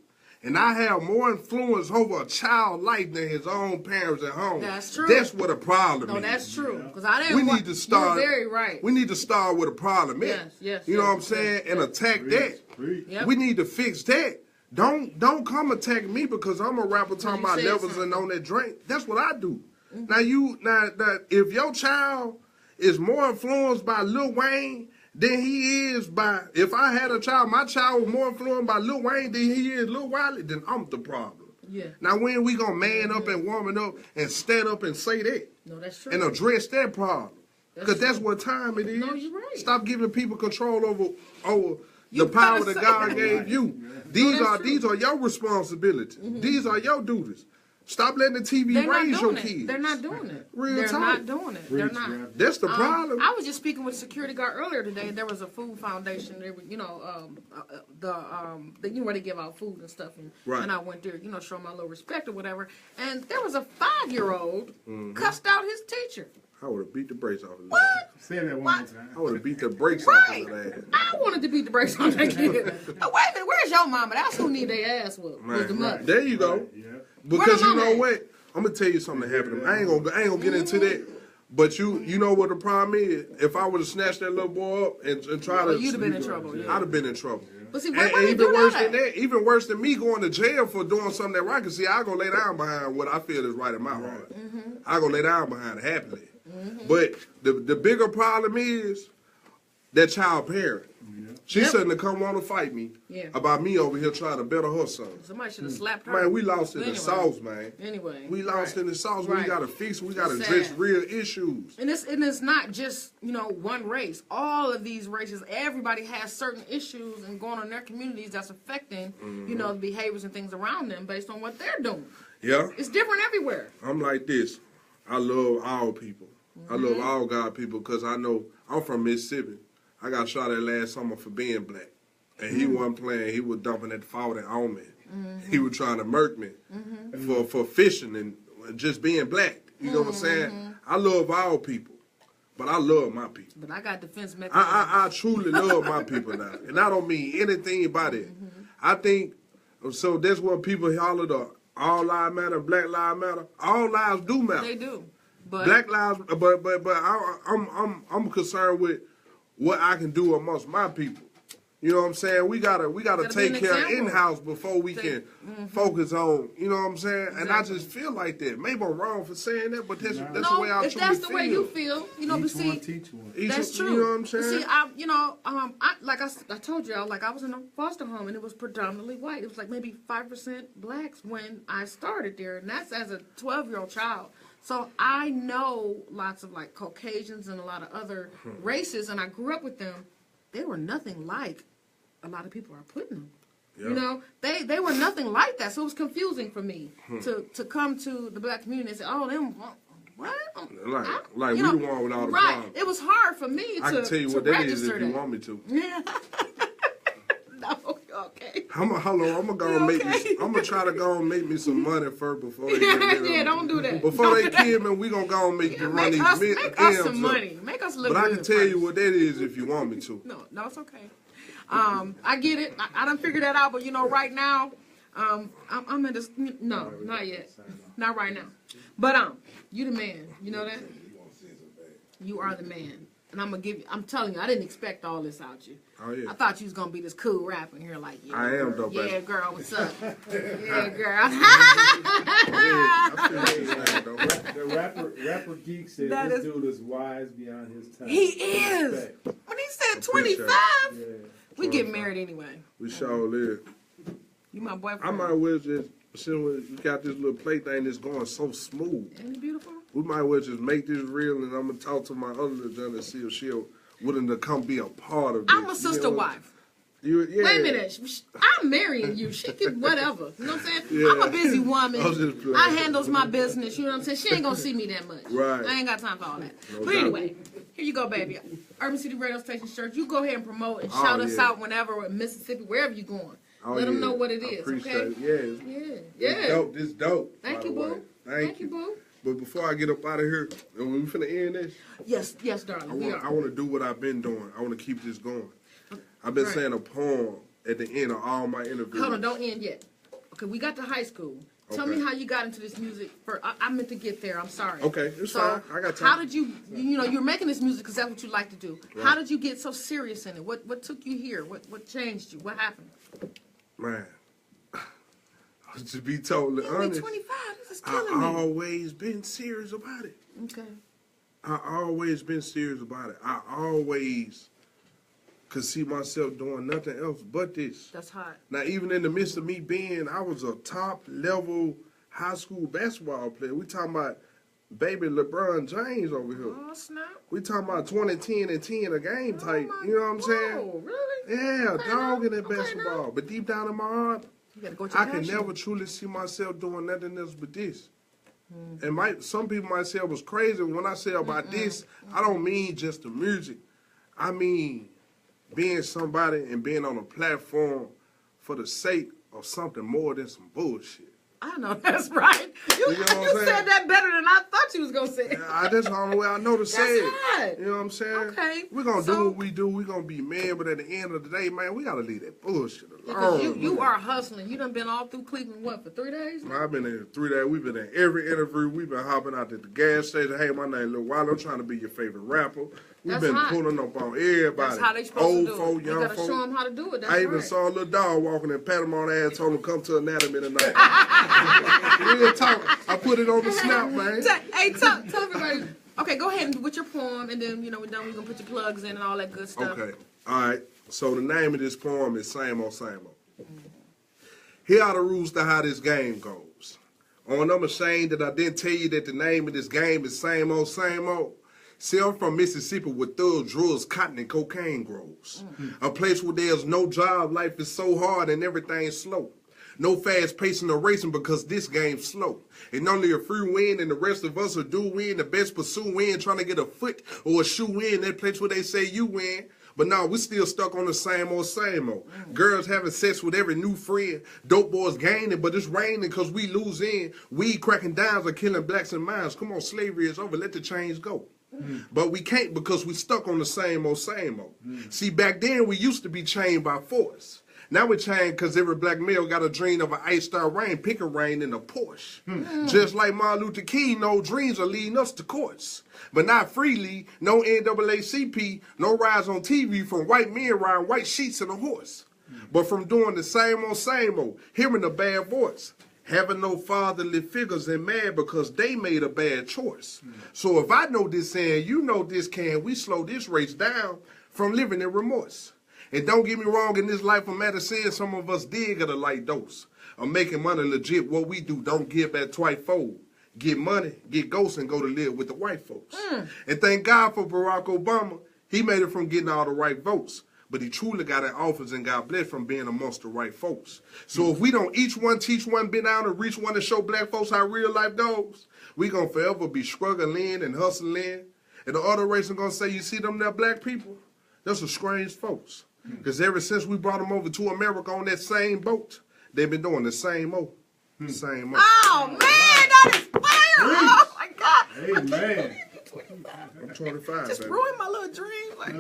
and I have more influence over a child's life than his own parents at home. That's true. That's what a problem is. No, that's true. Because I didn't. We need to start. You're very right. We need to start with a problem. Yes. You know what I'm saying? And attack that. Yep. We need to fix that. Don't come attack me because I'm a rapper talking about levels and on that drink. That's what I do. Mm-hmm. Now if your child is more influenced by Lil Wayne than he is by, if I had a child, my child was more influenced by Lil Wayne than he is Lil Wiley, then I'm the problem. Yeah. Now when we gonna man up and woman up and stand up and say that? No, that's true. And address that problem. Because that's what time it is. No, you're right. Stop giving people control over the power that God gave you. These are your responsibilities. Mm-hmm. These are your duties. Stop letting the TV raise your kids. They're not doing it. They're not doing it. They're not. That's the problem. I was just speaking with a security guard earlier today. There was a food foundation. There, where they give out food and stuff, and I went there, show my little respect or whatever. And there was a 5-year-old cussed out his teacher. I would have beat the brakes off of his What? ass. Say that one more time. I would have beat the brakes off of his ass. I wanted to beat the brakes on that kid. Wait a minute, where's your mama? That's who need their ass whooped. Was the mother. There you go. Yeah. Because you know what? I'm gonna tell you something that happened to me. I ain't gonna get into that. But you know what the problem is? If I would have snatched that little boy up and try to, you'd have been in trouble. Yeah. I'd have been in trouble. But see, and even worse than that, even worse than me going to jail for doing something that right. Cause see, I gonna lay down behind what I feel is right in my heart. Mm-hmm. I gonna lay down behind it happily. Mm-hmm. But the bigger problem is that child parent. She shouldn't have come on to fight me about me over here trying to better her son. Somebody should have slapped her. Man, we lost in the sauce, man. Anyway. We lost in the sauce. We got to fix it. We got to address real issues. And it's not just, one race. All of these races, everybody has certain issues and going on in their communities that's affecting, the behaviors and things around them based on what they're doing. Yeah. It's different everywhere. I'm like this. I love all people. I love all God people because I know I'm from Mississippi. I got shot at last summer for being black. And he wasn't playing. He was dumping that fault on me. He was trying to murk me for fishing and just being black. You know what I'm saying? I love all people. But I love my people. But I got defense mechanisms. I truly love my people now. And I don't mean anything about it. I think, so that's what people holler the all lives matter, black lives matter. All lives do matter. They do. But black lives, but I'm concerned with what I can do amongst my people. You know what I'm saying? We gotta take care of in-house before we can focus on, you know what I'm saying? Exactly. And I just feel like that. Maybe I'm wrong for saying that, but that's the way I truly feel. If that's the way you feel, but see, teach one. That's true. You know what I'm saying? But see, I told y'all, I was in a foster home and it was predominantly white. It was like maybe 5% blacks when I started there, and that's as a 12-year-old child. So I know lots of like Caucasians and a lot of other races, and I grew up with them. They were nothing like a lot of people are putting them. Yeah. You know, they were nothing like that. So it was confusing for me to come to the black community and say, oh, them, what? Like we you know, the one with all the right. problems. It was hard for me I can tell you what that is if you want me to. Yeah. No, okay. I'm gonna go and make me. I'm gonna try to go and make me some money first before they get rid of me. Yeah, don't do that. Before they kill me, we gonna go and make you run Make these us, mid make us some M's money. up. Make us look But good I can tell first. you what that is if you want me to. No, it's okay. I get it. I done figured that out. But you know, right now, I'm in this. No, not yet. Not right now. But you the man. You know that. You are the man, and I'm gonna give you. I'm telling you, I didn't expect all this out you. Oh yeah. I thought you was gonna be this cool rapper, and you're like, yeah, I am girl. though, baby. Yeah, girl, what's up? Yeah, girl. The rapper geek said That this is- dude is wise beyond his time. He is. Respect. When he said Appreciate it. 25, Yeah. we get married anyway. We sure live. You my I boyfriend. might well just since we got this little play thing that's going so smooth. Ain't it beautiful? We might well just make this real, and I'm gonna talk to my other lieutenant and see if she'll willing to come be a part of this. I'm a sister wife. Yeah. Wait a minute. I'm marrying you. She can whatever. You know what I'm saying? Yeah. I'm a busy woman. I was just playing. I handles my business. You know what I'm saying? She ain't gonna see me that much. Right. I ain't got time for all that. No But doubt. anyway, here you go, baby. Urban City Radio Station Church. You go ahead and promote and Oh, shout us yeah. out whenever in Mississippi, wherever you're going. Oh, Let them yeah. know what it I is. appreciate Okay? it. Yeah. It's dope. This dope. Thank by you, the way. boo. Thank you. boo. But before I get up out of here, when we finna end this, Yes, darling. We I are. want to do what I've been doing. I want to keep this going. I've been Right. saying a poem at the end of all my interviews. Hold on, don't end yet. Okay, we got to high school. Tell Okay. me how you got into this music. I meant to get there. I'm sorry. Okay, it's fine. I got time. How did you know, you're making this music because that's what you like to do. Right. How did you get so serious in it? What took you here? What changed you? What happened? Man, to be totally You're only honest, 25. This is I killing me. always been serious about it. Okay. I always been serious about it. I always could see myself doing nothing else but this. That's hot. Now, even in the midst of me being, I was a top level high school basketball player. We talking about baby LeBron James over here. Oh, snap. We talking about 20, 10, and 10 a game type. Oh, my- You know what I'm saying? Whoa, really? Yeah, Okay, dog in now. that Okay, basketball. now. But deep down in my heart, You gotta go with your I can passion. never truly see myself doing nothing else but this. And some people might say I was crazy. When I say about this, I don't mean just the music. I mean being somebody and being on a platform for the sake of something more than some bullshit. I know that's right. You, You know what I'm saying? said that better than I thought you was gonna say. That's the only way I know to say it. hot. You know what I'm saying? Okay, We're going to so- do what we do. We're going to be men, but at the end of the day, man, we got to leave that bullshit Because alone. you are hustling. You done been all through Cleveland, what, for 3 days? Man, I've been in 3 days. We've been in every interview. We've been hopping out at the gas station. Hey, my name Lil Wiley. I'm trying to be your favorite rapper. We've That's been hot. pulling up on everybody. That's how they supposed Old to do folk, it. You young gotta folk. show them how to do it. That's I even right. saw a little dog walking and pat him on the ass, told him come to anatomy tonight. Real talk. I put it on the snap, man. Hey, tell everybody. Okay, go ahead and with your poem, and then we're done. We're gonna put your plugs in and all that good stuff. Okay. All right. So the name of this poem is Same Old Same Old. Here are the rules to how this game goes. Oh, and I'm ashamed that I didn't tell you that the name of this game is Same Old Same Old. See, I'm from Mississippi where thugs, drugs, cotton, and cocaine grows. A place where there's no job, life is so hard and everything's slow. No fast pacing or racing because this game's slow. And only a few win and the rest of us are do win. The best pursue win, trying to get a foot or a shoe in that place where they say you win. But now we still stuck on the same old, same old. Girls having sex with every new friend. Dope boys gaining, but it's raining because we losing. Weed cracking downs are killing blacks and minds. Come on, slavery is over. Let the chains go. But we can't because we stuck on the same old, same old. See, back then we used to be chained by force. Now we're chained because every black male got a dream of an ice-star rain, picking rain in a Porsche. Just like Martin Luther King, no dreams are leading us to courts. But not freely, no NAACP, no rides on TV from white men riding white sheets and a horse. But from doing the same old, hearing a bad voice. Having no fatherly figures and mad because they made a bad choice. So if I know this saying, you know this, can we slow this race down from living in remorse? And don't get me wrong, in this life of medicine, some of us did get a light dose of making money legit. What we do, don't give back twice fold. get money, get ghosts, and go to live with the white folks. And thank God for Barack Obama. He made it from getting all the right votes. But he truly got in office and got blessed from being amongst the right folks. So if we don't each one teach one, bend down and reach one and show black folks how real life goes, we going to forever be struggling and hustling. And the other race are going to say, you see them there black people? Those are strange folks. Because ever since we brought them over to America on that same boat, they've been doing the same old. Same old. Oh, man, that is fire. Oh, my God. Amen. I'm 25, Just baby. ruined my little dream. Like,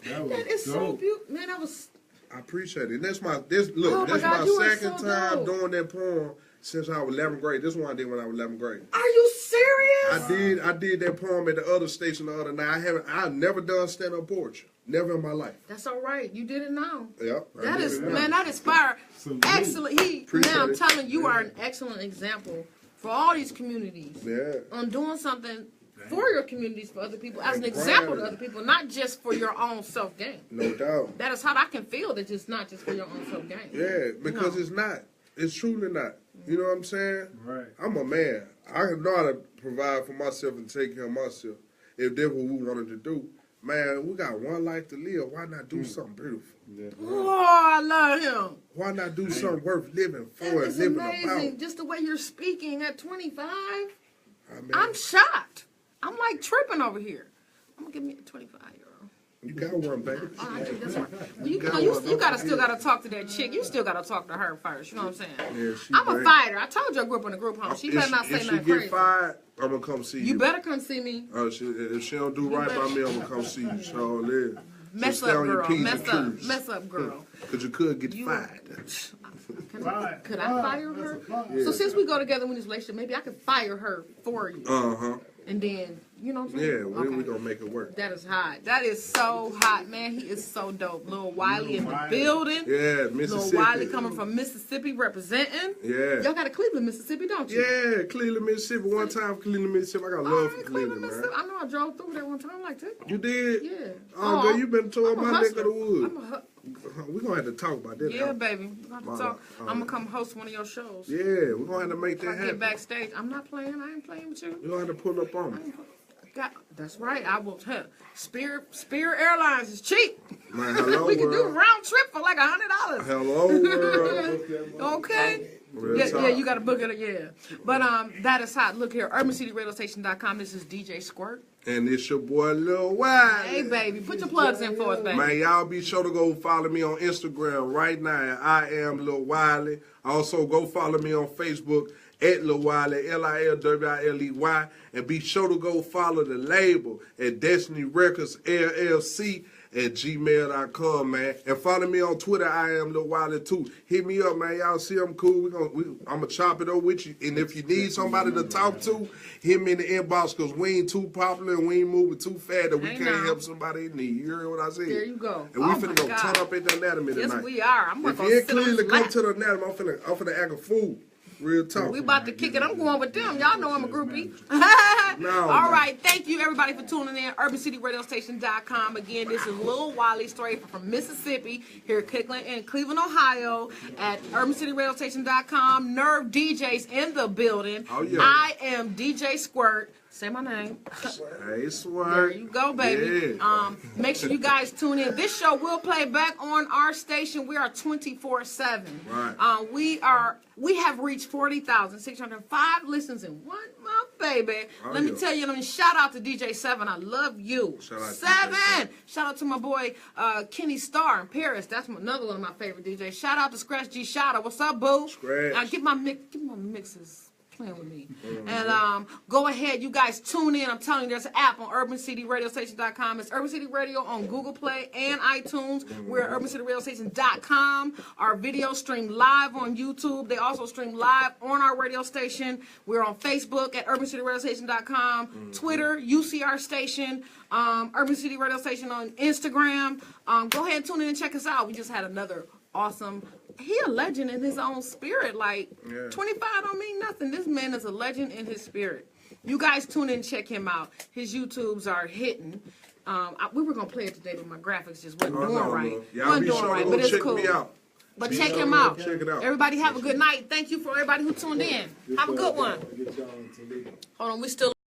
that is so dope. beautiful. Man, that was... I appreciate it. That's my Oh my God, you are second so time dope. doing that poem since I was 11th grade. This one I did when I was 11th grade. Are you serious? I did that poem at the other station the other night. I've never done stand-up poetry. Never in my life. That's all right. You did it now. Yep. I That did is, it now. man, that is fire. Salute. Excellent. Appreciate Man, I'm it. telling you, you are an excellent example for all these communities Yeah. on doing something for your communities, for other people, as an And example to grind. other people, not just for your own self-gain. No doubt. That is how I can feel that it's not just for your own self-gain. Yeah, because No. it's not. It's truly not. You know what I'm saying? Right. I'm a man. I know how to provide for myself and take care of myself. If that's what we wanted to do. Man, we got one life to live. Why not do something beautiful? Yeah. Oh, I love him. Why not do something worth living for That and is living amazing. about? Just the way you're speaking at 25. I mean, I'm shocked. I'm like tripping over here. I'm gonna give me a 25-year-old. you got one, baby. Oh, I think that's right. Well, you, got know, you, one. you gotta still gotta talk to that chick. You still gotta talk to her first. You know what I'm saying? Yeah, she I'm a great. fighter. I told you I grew up in a group home. She better not say if she nothing get crazy. fired, I'm gonna come see you. You better come see me. If she don't do right by me, I'm gonna come see you. So live. Mess so stay up, on your girl. P's Mess and up. Q's. Mess up, girl. Because you could get You- fired. Could I fire her? So since we go together in this relationship, maybe I could fire her for you. Uh-huh. And then, you know what I'm saying? Yeah, we Okay. gonna make it work. That is hot. That is so hot, man. He is so dope. Lil Wiley in the Wiley. building. Yeah, Lil Mississippi. Wiley coming from Mississippi representing. Yeah. Y'all got a Cleveland, Mississippi, don't you? Yeah, Cleveland, Mississippi. One time, Cleveland, Mississippi. I got All love right, for Cleveland, man. Mississippi. I know I drove through there one time like that. You did? Yeah. Oh, girl, you been to I'm a my neck of hustler. the woods. I'm a We're gonna have to talk about that. yeah, now. baby. We're gonna have to talk. I'm gonna come host one of your shows. Yeah, we're gonna have to make If I that get happen. backstage, I'm not playing. I ain't playing with you. We're gonna have to pull up on me. That's right. I will. Spirit Airlines is cheap. Man, hello, We can do a world. round trip for like $100. Hello, world. Okay. Real Yeah, talk. you got to book it. Yeah. But that is hot. Look here, UrbanCityRadioStation.com. This is DJ Squirt. And it's your boy Lil Wiley. Hey, baby, put your plugs in for us, baby. Man, y'all be sure to go follow me on Instagram right now. I am Lil Wiley. Also, go follow me on Facebook at Lil Wiley, LILWILEY. And be sure to go follow the label at Destiny Records LLC at gmail.com, man. And follow me on Twitter. I am Lil Wiley too. Hit me up, man. Y'all see I'm cool. I'm going to chop it up with you. And if you need somebody to talk to, hit me in the inbox because we ain't too popular and we ain't moving too fast that we Hey, can't now. help somebody in need. You heard what I said? There you go. And we Oh, finna my go God. turn up at the anatomy Yes, tonight. we are. I'm If going you to ain't sit on clearly this come lap. to the anatomy, I'm finna act a fool. Real talk. We about to kick it. I'm going with them. Y'all know I'm a groupie. No, All right. Thank you, everybody, for tuning in. UrbanCityRadioStation.com. Again, this is Lil Wiley, straight from Mississippi, here in Cleveland, Ohio, at UrbanCityRadioStation.com. Nerve DJs in the building. Oh, yeah. I am DJ Squirt. Say my name. Hey, Squirt. There you go, baby. Yeah. Make sure you guys tune in. This show will play back on our station. We are 24/7. Right. We have reached 40,605 listens in 1 month, baby. Oh, Let me yeah. tell you. Let me shout out to DJ 7. I love you. Shout out to Seven. DJ 7. Shout out to my boy Kenny Starr in Paris. That's another one of my favorite DJs. Shout out to Scratch G Shotta. What's up, boo? Scratch. Get my mixes. Playing with me. And go ahead, you guys tune in. I'm telling you, there's an app on UrbanCityRadioStation.com. It's Urban City Radio on Google Play and iTunes. We're at UrbanCityRadioStation.com. Our video stream live on YouTube. They also stream live on our radio station. We're on Facebook at UrbanCityRadioStation.com. Twitter, UCR Station. Urban City Radio Station on Instagram. Go ahead and tune in and check us out. We just had another awesome. He a legend in his own spirit. Like, Yeah. 25 don't mean nothing. This man is a legend in his spirit. You guys tune in and check him out. His YouTubes are hitting. We were going to play it today, but my graphics just wasn't doing right. Y'all Wasn't be doing sure right, to but go it's check cool. me out. But Be check sure him to out. Check it out. Everybody have a good night. Thank you for everybody who tuned in. Have a good one. Get y'all in Toledo. Hold on, we still